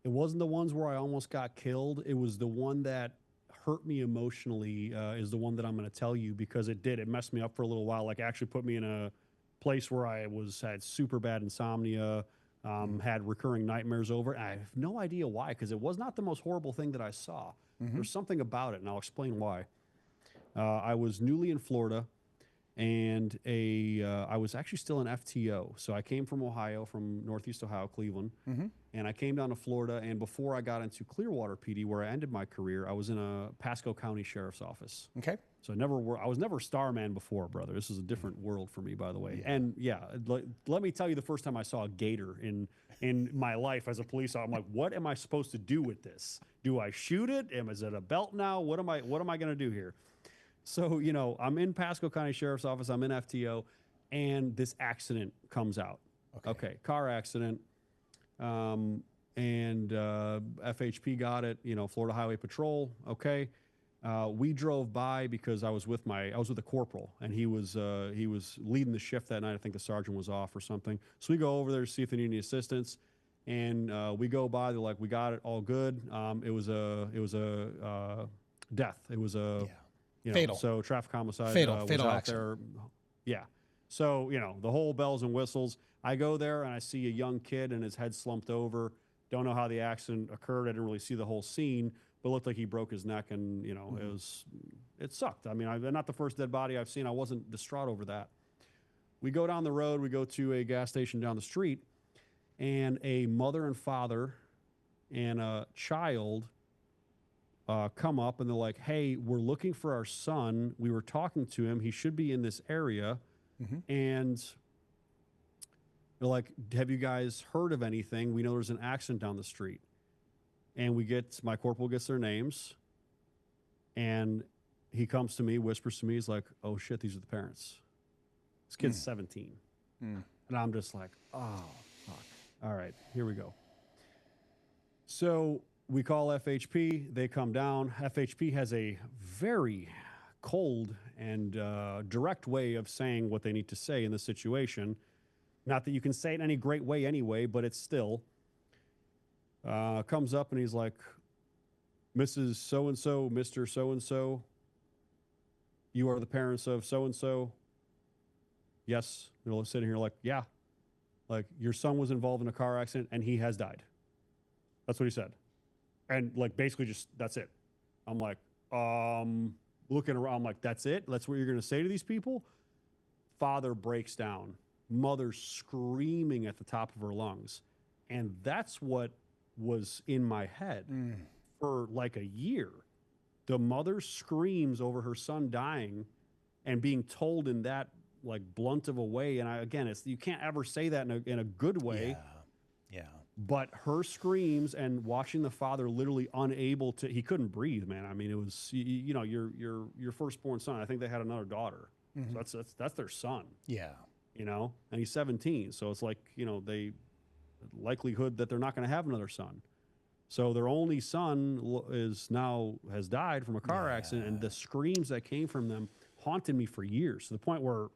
ones where I almost got killed. It was the one that hurt me emotionally, is the one that I'm going to tell you, because it did. It messed me up for a little while, like actually put me in a place where I had super bad insomnia, had recurring nightmares over. I have no idea why, because it was not the most horrible thing that I saw. There's something about it, and I'll explain why. I was newly in Florida, and I was actually still in FTO. So I came from Ohio, from Northeast Ohio, Cleveland, and I came down to Florida. And before I got into Clearwater PD, where I ended my career, I was in a Pasco County Sheriff's Office. Okay. So I was never Starman before, brother. This is a different world for me, by the way. And let me tell you, the first time I saw a gator in my life as a police officer, I'm like, what am I supposed to do with this? Do I shoot it? Is it a belt now? What am I going to do here? So, I'm in Pasco County Sheriff's Office, I'm in FTO, and this accident comes out. Okay, car accident. And FHP got it, Florida Highway Patrol. Okay. We drove by because I was with a corporal, and he was leading the shift that night. I think the sergeant was off or something. So we go over there to see if they need any assistance. And we go by, they're like, we got it, all good. It was a death. It was a fatal. So traffic homicide fatal was out accident. there. Yeah. So, the whole bells and whistles. I go there and I see a young kid and his head slumped over. Don't know how the accident occurred. I didn't really see the whole scene, but it looked like he broke his neck, and, it sucked. I mean, not the first dead body I've seen. I wasn't distraught over that. We go down the road. We go to a gas station down the street, and a mother and father and a child come up, and they're like, hey, we're looking for our son. We were talking to him. He should be in this area. And they're like, have you guys heard of anything? We know there's an accident down the street. And my corporal gets their names, and he comes to me, whispers to me, he's like, oh shit, these are the parents. This kid's 17. And I'm just like, oh, fuck. All right, here we go. So we call FHP, they come down. FHP has a very cold and direct way of saying what they need to say in this situation. Not that you can say it in any great way anyway, but it's still. Comes up and he's like, Mrs. So-and-so, Mr. So-and-so, you are the parents of so-and-so? Yes. They're sitting here like, yeah. Like, your son was involved in a car accident and he has died. That's what he said. And like, basically just, that's it. I'm like, looking around, I'm like, that's it? That's what you're going to say to these people? Father breaks down. Mother screaming at the top of her lungs. And that's what was in my head for like a year. The mother screams over her son dying and being told in that like blunt of a way. And you can't ever say that in a good way. Yeah. But her screams and watching the father literally unable to, he couldn't breathe, man. I mean, it was, your firstborn son. I think they had another daughter. So that's their son. Yeah. And he's 17. So it's like, they likelihood that they're not going to have another son. So their only son has died from a car accident, and the screams that came from them haunted me for years, to the point where,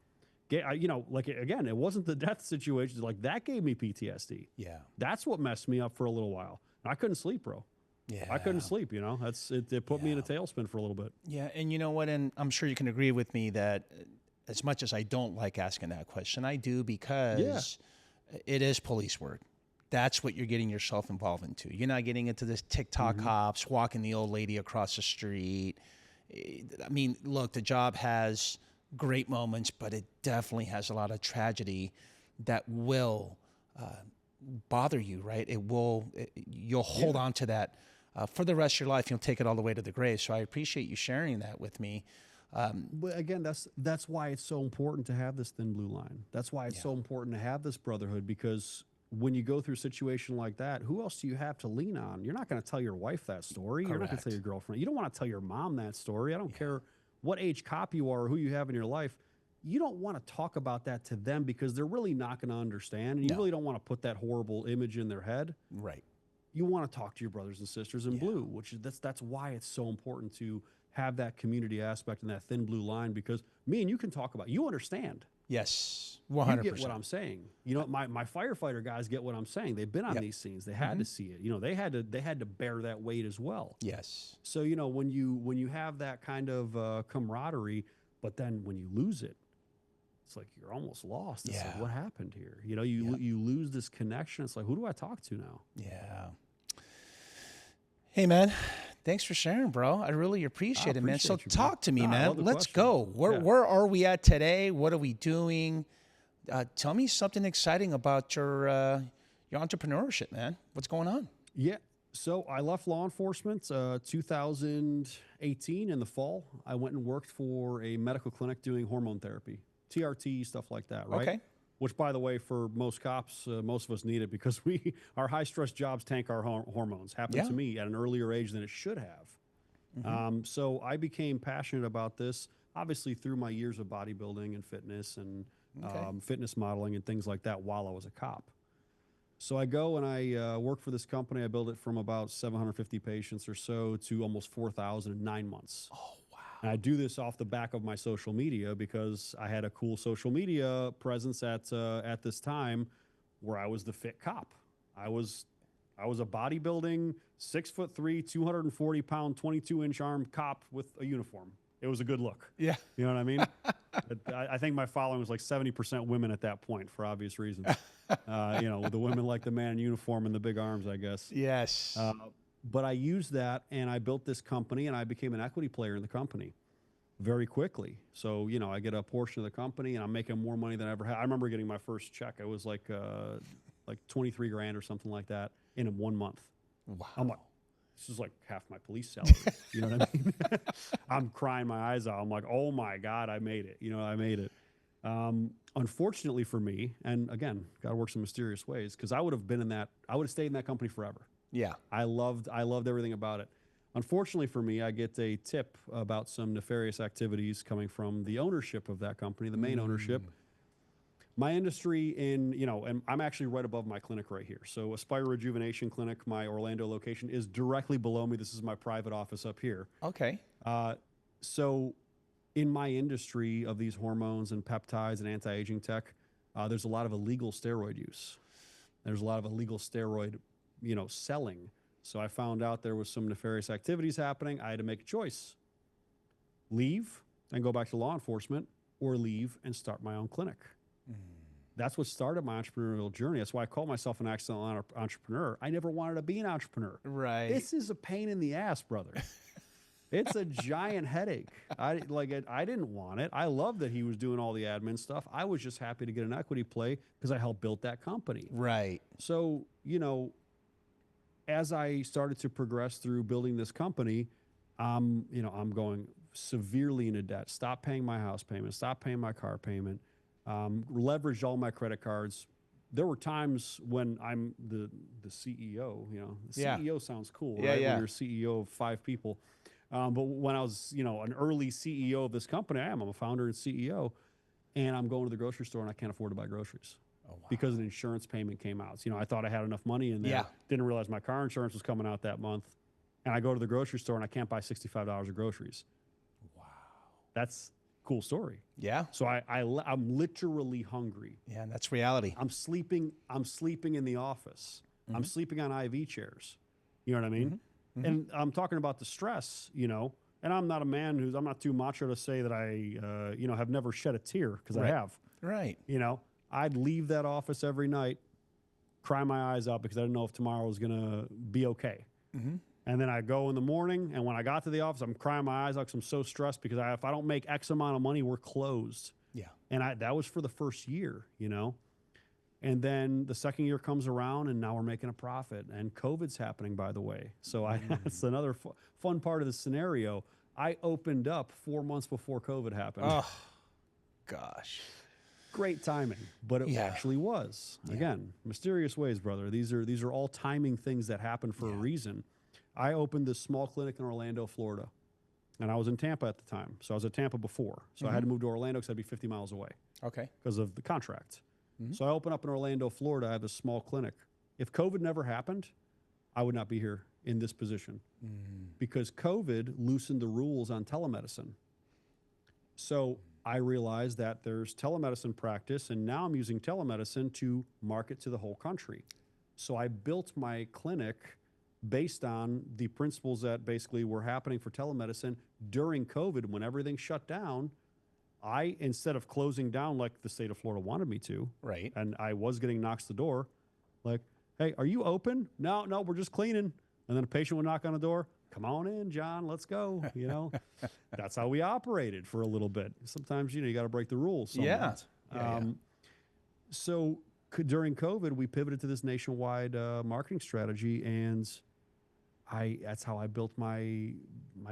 it wasn't the death situation. Like, that gave me PTSD. Yeah. That's what messed me up for a little while. I couldn't sleep, bro. Yeah. I couldn't sleep, It put me in a tailspin for a little bit. Yeah, and you know what? And I'm sure you can agree with me that as much as I don't like asking that question, I do Yeah. because it is police work. That's what you're getting yourself involved into. You're not getting into this TikTok cops walking the old lady across the street. I mean, look, the job has great moments, but it definitely has a lot of tragedy that will bother you, right? You'll hold on to that for the rest of your life. You'll take it all the way to the grave. So I appreciate you sharing that with me. But again, that's why it's so important to have this thin blue line. That's why it's so important to have this brotherhood, because when you go through a situation like that, who else do you have to lean on? You're not going to tell your wife that story. You're not going to tell your girlfriend. You don't want to tell your mom that story. I don't care what age cop you are or who you have in your life. You don't want to talk about that to them because they're really not going to understand. And you really don't want to put that horrible image in their head. Right. You want to talk to your brothers and sisters in blue, which is that's why it's so important to have that community aspect and that thin blue line, because me and you can talk about, you understand. Yes, You 100%. get what I'm saying. You know, my firefighter guys get what I'm saying. They've been on these scenes. They had to see it. You know, they had to bear that weight as well. Yes. So, you know, when you have that kind of camaraderie, but then when you lose it, it's like you're almost lost. It's like, what happened here? You know, you lose this connection. It's like, who do I talk to now? Yeah. Hey, man. Thanks for sharing, bro. I really appreciate it, man. So talk to me, man. Let's go. Where are we at today? What are we doing? Tell me something exciting about your entrepreneurship, man. What's going on? Yeah. So I left law enforcement 2018 in the fall. I went and worked for a medical clinic doing hormone therapy, TRT, stuff like that, right? Okay. Which, by the way, for most cops, most of us need it because our high-stress jobs tank our hormones. Happened to me at an earlier age than it should have. So I became passionate about this, obviously through my years of bodybuilding and fitness and fitness modeling and things like that while I was a cop. So I go and I work for this company. I built it from about 750 patients or so to almost 4,000 in 9 months. Oh, wow. And I do this off the back of my social media because I had a cool social media presence at this time where I was the fit cop. I was a bodybuilding 6'3", 240-pound, 22-inch arm cop with a uniform. It was a good look. Yeah. You know what I mean? I think my following was like 70% women at that point for obvious reasons. You know, the women like the man in uniform and the big arms, I guess. Yes. But I used that and I built this company and I became an equity player in the company very quickly. So, you know, I get a portion of the company and I'm making more money than I ever had. I remember getting my first check. It was like 23 grand or something like that in 1 month. Wow. I'm like, this is like half my police salary. You know what I mean? I'm crying my eyes out. I'm like, oh my God, I made it. You know, I made it. Unfortunately for me, and again, God works in mysterious ways, because I would have stayed in that company forever. Yeah. I loved everything about it. Unfortunately for me, I get a tip about some nefarious activities coming from the ownership of that company, the main ownership. My industry and I'm actually right above my clinic right here. So Aspire Rejuvenation Clinic, my Orlando location, is directly below me. This is my private office up here. Okay. So in my industry of these hormones and peptides and anti-aging tech, there's a lot of illegal steroid use. There's a lot of illegal steroid, selling. So I found out there was some nefarious activities happening. I had to make a choice. Leave and go back to law enforcement, or leave and start my own clinic. That's what started my entrepreneurial journey. That's why I call myself an accidental entrepreneur. I never wanted to be an entrepreneur. Right. This is a pain in the ass, brother. It's a giant headache. I didn't want it. I love that he was doing all the admin stuff. I was just happy to get an equity play because I helped build that company. Right. So, as I started to progress through building this company, I'm going severely into debt. Stop paying my house payment. Stop paying my car payment. Leveraged all my credit cards. There were times when I'm the CEO, the CEO sounds cool, right? When you're CEO of 5 people. But when I was, an early CEO of this company, I'm a founder and CEO, and I'm going to the grocery store and I can't afford to buy groceries. Oh, wow. Because an insurance payment came out. So, I thought I had enough money in there. Yeah. Didn't realize my car insurance was coming out that month. And I go to the grocery store and I can't buy $65 of groceries. Wow. That's cool story. Yeah. So I'm literally hungry. Yeah, and that's reality. I'm sleeping in the office. Mm-hmm. I'm sleeping on IV chairs. You know what I mean? Mm-hmm. Mm-hmm. And I'm talking about the stress, and I'm not a man I'm not too macho to say that I, have never shed a tear, because I Right. have. Right. I'd leave that office every night, cry my eyes out because I didn't know if tomorrow was going to be okay. And then I go in the morning, and when I got to the office, I'm crying my eyes out because I'm so stressed because if I don't make X amount of money, we're closed. Yeah. And that was for the first year, And then the second year comes around, and now we're making a profit. And COVID's happening, by the way. So that's another fun part of the scenario. I opened up 4 months before COVID happened. Oh, gosh. Great timing, but it actually was. Again, mysterious ways, brother. These are all timing things that happen for a reason. I opened this small clinic in Orlando, Florida, and I was in Tampa at the time. So I was at Tampa before. So I had to move to Orlando because I'd be 50 miles away. Okay. Because of the contract. So I open up in Orlando, Florida. I have this small clinic. If COVID never happened, I would not be here in this position because COVID loosened the rules on telemedicine. So I realized that there's telemedicine practice, and now I'm using telemedicine to market to the whole country. So I built my clinic based on the principles that basically were happening for telemedicine during COVID when everything shut down. Instead of closing down like the state of Florida wanted me to, Right. and I was getting knocks to the door, like, hey, are you open? No, we're just cleaning. And then a patient would knock on the door. Come on in, John, let's go. That's how we operated for a little bit. Sometimes, you got to break the rules. Somewhat. So during COVID, we pivoted to this nationwide marketing strategy, and that's how I built my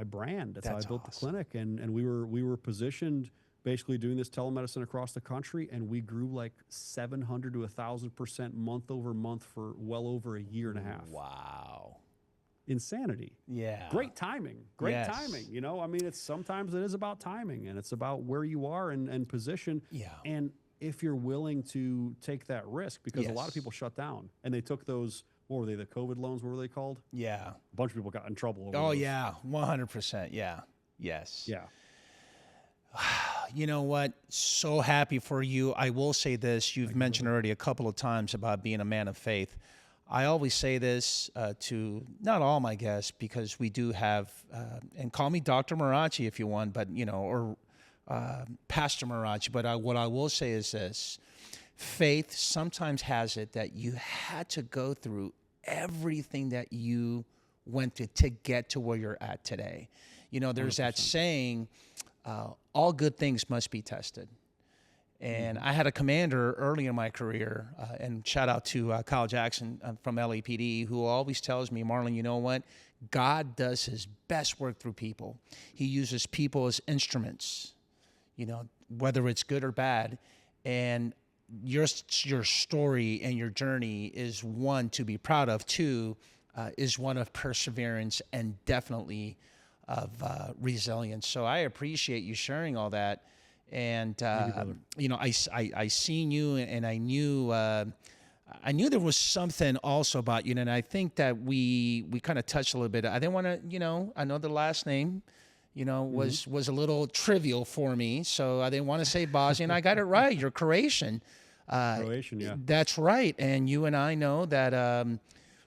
brand. That's how I built the clinic. And we were positioned basically doing this telemedicine across the country, and we grew like 700 to 1,000% month over month for well over a year and a half. Wow. Insanity. Yeah. Great timing. Great timing. I mean, sometimes it is about timing, and it's about where you are and position. Yeah. And if you're willing to take that risk, because a lot of people shut down and they took those, what were they, the COVID loans, what were they called? Yeah. A bunch of people got in trouble over Oh, those. yeah. 100%. Yeah. Yes. Yeah. You know what? So happy for you. I will say this. You've mentioned already a couple of times about being a man of faith. I always say this to not all my guests, because we do have, and call me Dr. Marachi if you want, but, or Pastor Marachi. But what I will say is this. Faith sometimes has it that you had to go through everything that you went through to get to where you're at today. There's 100%. That saying, all good things must be tested. And I had a commander early in my career, and shout out to Kyle Jackson from LAPD, who always tells me, Marlon, you know what? God does his best work through people. He uses people as instruments, whether it's good or bad. And your story and your journey is one to be proud of. Two, is one of perseverance and definitely of resilience. So I appreciate you sharing all that. And I seen you, and I knew there was something also about you, and I think that we kind of touched a little bit. I didn't want to, I know the last name, was a little trivial for me, so I didn't want to say Bosnian. I got it right. You're Croatian. Croatian, yeah. That's right. And you and I know that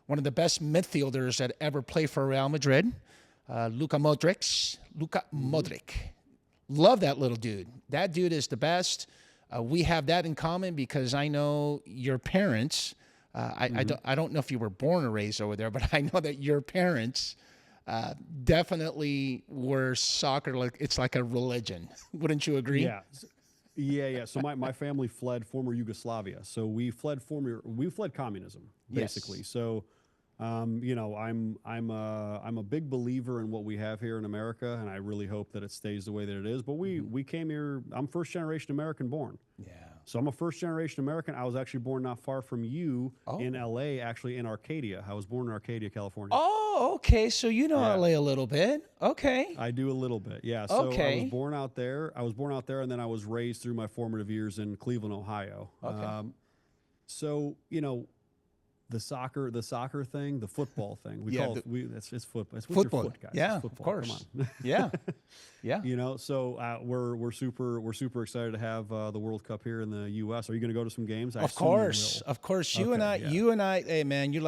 one of the best midfielders that ever played for Real Madrid, Luka Modric. Love that little dude. That dude is the best. We have that in common because I know your parents. I don't know if you were born or raised over there, but I know that your parents definitely were soccer. It's like a religion. Wouldn't you agree? Yeah. So my family fled former Yugoslavia. So we fled communism basically. Yes. So. I'm a big believer in what we have here in America, and I really hope that it stays the way that it is. But we came here. I'm first generation American born. Yeah. So I'm a first generation American. I was actually born not far from you in LA, actually in Arcadia. I was born in Arcadia, California. Oh, okay. So you know LA a little bit. Okay. I do a little bit. Yeah. So I was born out there. And then I was raised through my formative years in Cleveland, Ohio. Okay. So the soccer thing, the football thing. We call it. It's football. It's with football. Your foot, guys. Yeah, it's football. Of course. Come on. Yeah. So we're super excited to have the World Cup here in the U.S. Are you going to go to some games? Of course. You and I. Hey man, you're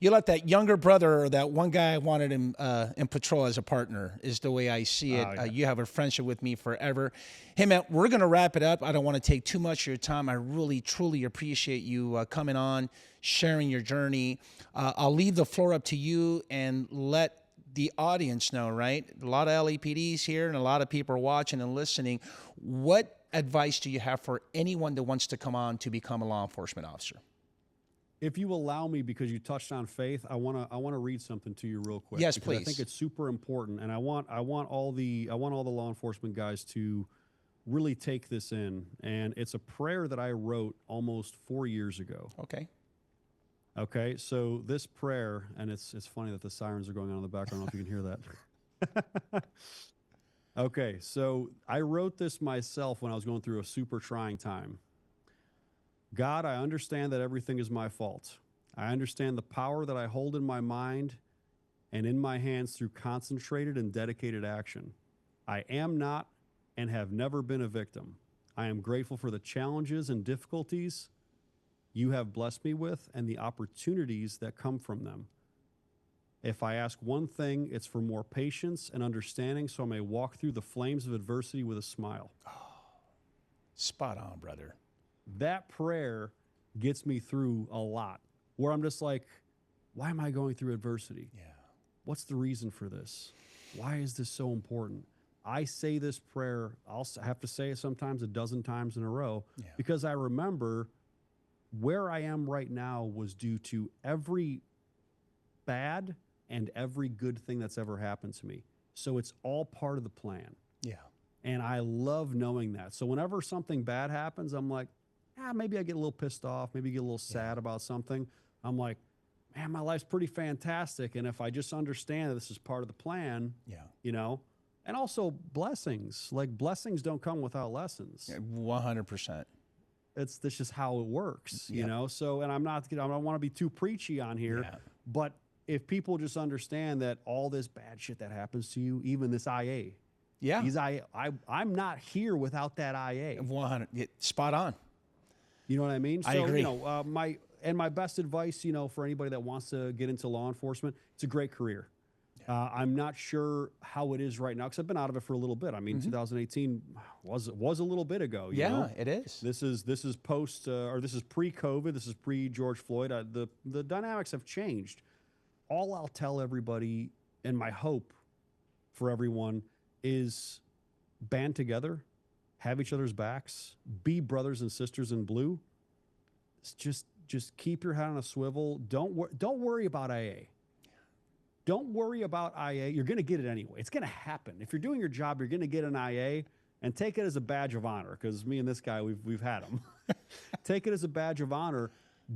You let that younger brother or that one guy wanted him in patrol as a partner is the way I see it. Yeah. You have a friendship with me forever. Hey, man, we're going to wrap it up. I don't want to take too much of your time. I really, truly appreciate you coming on, sharing your journey. I'll leave the floor up to you and let the audience know, right? A lot of LAPDs here and a lot of people are watching and listening. What advice do you have for anyone that wants to come on to become a law enforcement officer? If you allow me, because you touched on faith, I want to read something to you real quick. Yes, because please. I think it's super important, and I want all the law enforcement guys to really take this in. And it's a prayer that I wrote almost 4 years ago. Okay. Okay, so this prayer, and it's funny that the sirens are going on in the background. I don't know if you can hear that. Okay, so I wrote this myself when I was going through a super trying time. God, I understand that everything is my fault. I understand the power that I hold in my mind and in my hands through concentrated and dedicated action. I am not and have never been a victim. I am grateful for the challenges and difficulties you have blessed me with and the opportunities that come from them. If I ask one thing, it's for more patience and understanding so I may walk through the flames of adversity with a smile. Spot on, brother. That prayer gets me through a lot where I'm just like, why am I going through adversity? Yeah. What's the reason for this? Why is this so important? I say this prayer, I'll have to say it sometimes a dozen times in a row, because I remember where I am right now was due to every bad and every good thing that's ever happened to me. So it's all part of the plan. Yeah. And I love knowing that. So whenever something bad happens, I'm like, maybe I get a little pissed off, maybe get a little sad about something. I'm like, man, my life's pretty fantastic. And if I just understand that this is part of the plan, you know, and also blessings, like blessings don't come without lessons. 100%. That's just how it works, you know? So, and I don't want to be too preachy on here, but if people just understand that all this bad shit that happens to you, even this IA, I'm not here without that IA. 100, spot on. You know what I mean? So, I agree. You know, my best advice, you know, for anybody that wants to get into law enforcement, it's a great career. I'm not sure how it is right now because I've been out of it for a little bit. I mean, 2018 was a little bit ago. You know? It is. This is post or this is pre-COVID. This is pre-George Floyd. The dynamics have changed. All I'll tell everybody, and my hope for everyone, is band together, have each other's backs, be brothers and sisters in blue. Just keep your head on a swivel. Don't worry about IA. Don't worry about IA. You're going to get it anyway. It's going to happen. If you're doing your job, you're going to get an IA, and take it as a badge of honor, because me and this guy, we've had him. Take it as a badge of honor.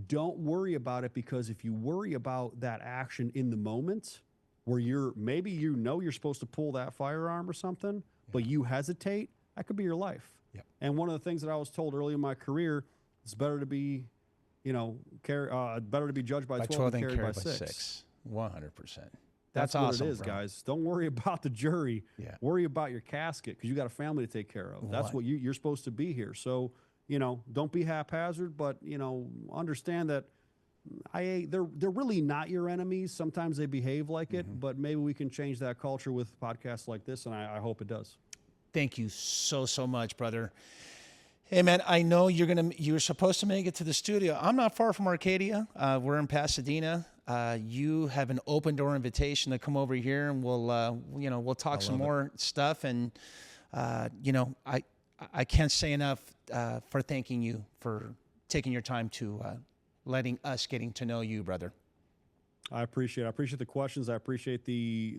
Don't worry about it, because if you worry about that action in the moment where you're supposed to pull that firearm or something, but you hesitate, that could be your life. And one of the things that I was told early in my career, it's better to be, better to be judged by 12 than carried by 6. 100%. That's awesome, what it is, bro. Guys. Don't worry about the jury. Worry about your casket, because you got a family to take care of. That's what you're supposed to be here. So, don't be haphazard, but, understand that they're really not your enemies. Sometimes they behave like it, but maybe we can change that culture with podcasts like this, and I hope it does. Thank you so much, brother. Hey, man, I know you're supposed to make it to the studio. I'm not far from Arcadia. We're in Pasadena. You have an open door invitation to come over here, and we'll talk some more stuff. And I can't say enough for thanking you for taking your time to letting us getting to know you, brother. I appreciate the questions. I appreciate the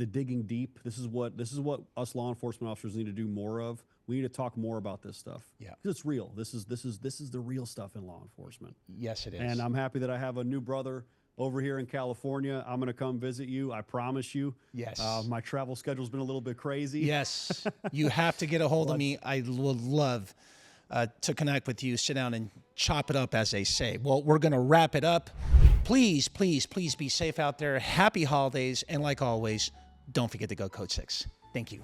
digging deep. This is what us law enforcement officers need to do more of. We need to talk more about this stuff. Because it's real. This is the real stuff in law enforcement. Yes, it is. And I'm happy that I have a new brother over here in California. I'm going to come visit you. I promise you. Yes. My travel schedule's been a little bit crazy. Yes. You have to get a hold of me. I would love to connect with you, sit down and chop it up, as they say. Well, we're going to wrap it up. Please, please, please be safe out there. Happy holidays. And like always, don't forget to go Code 6. Thank you.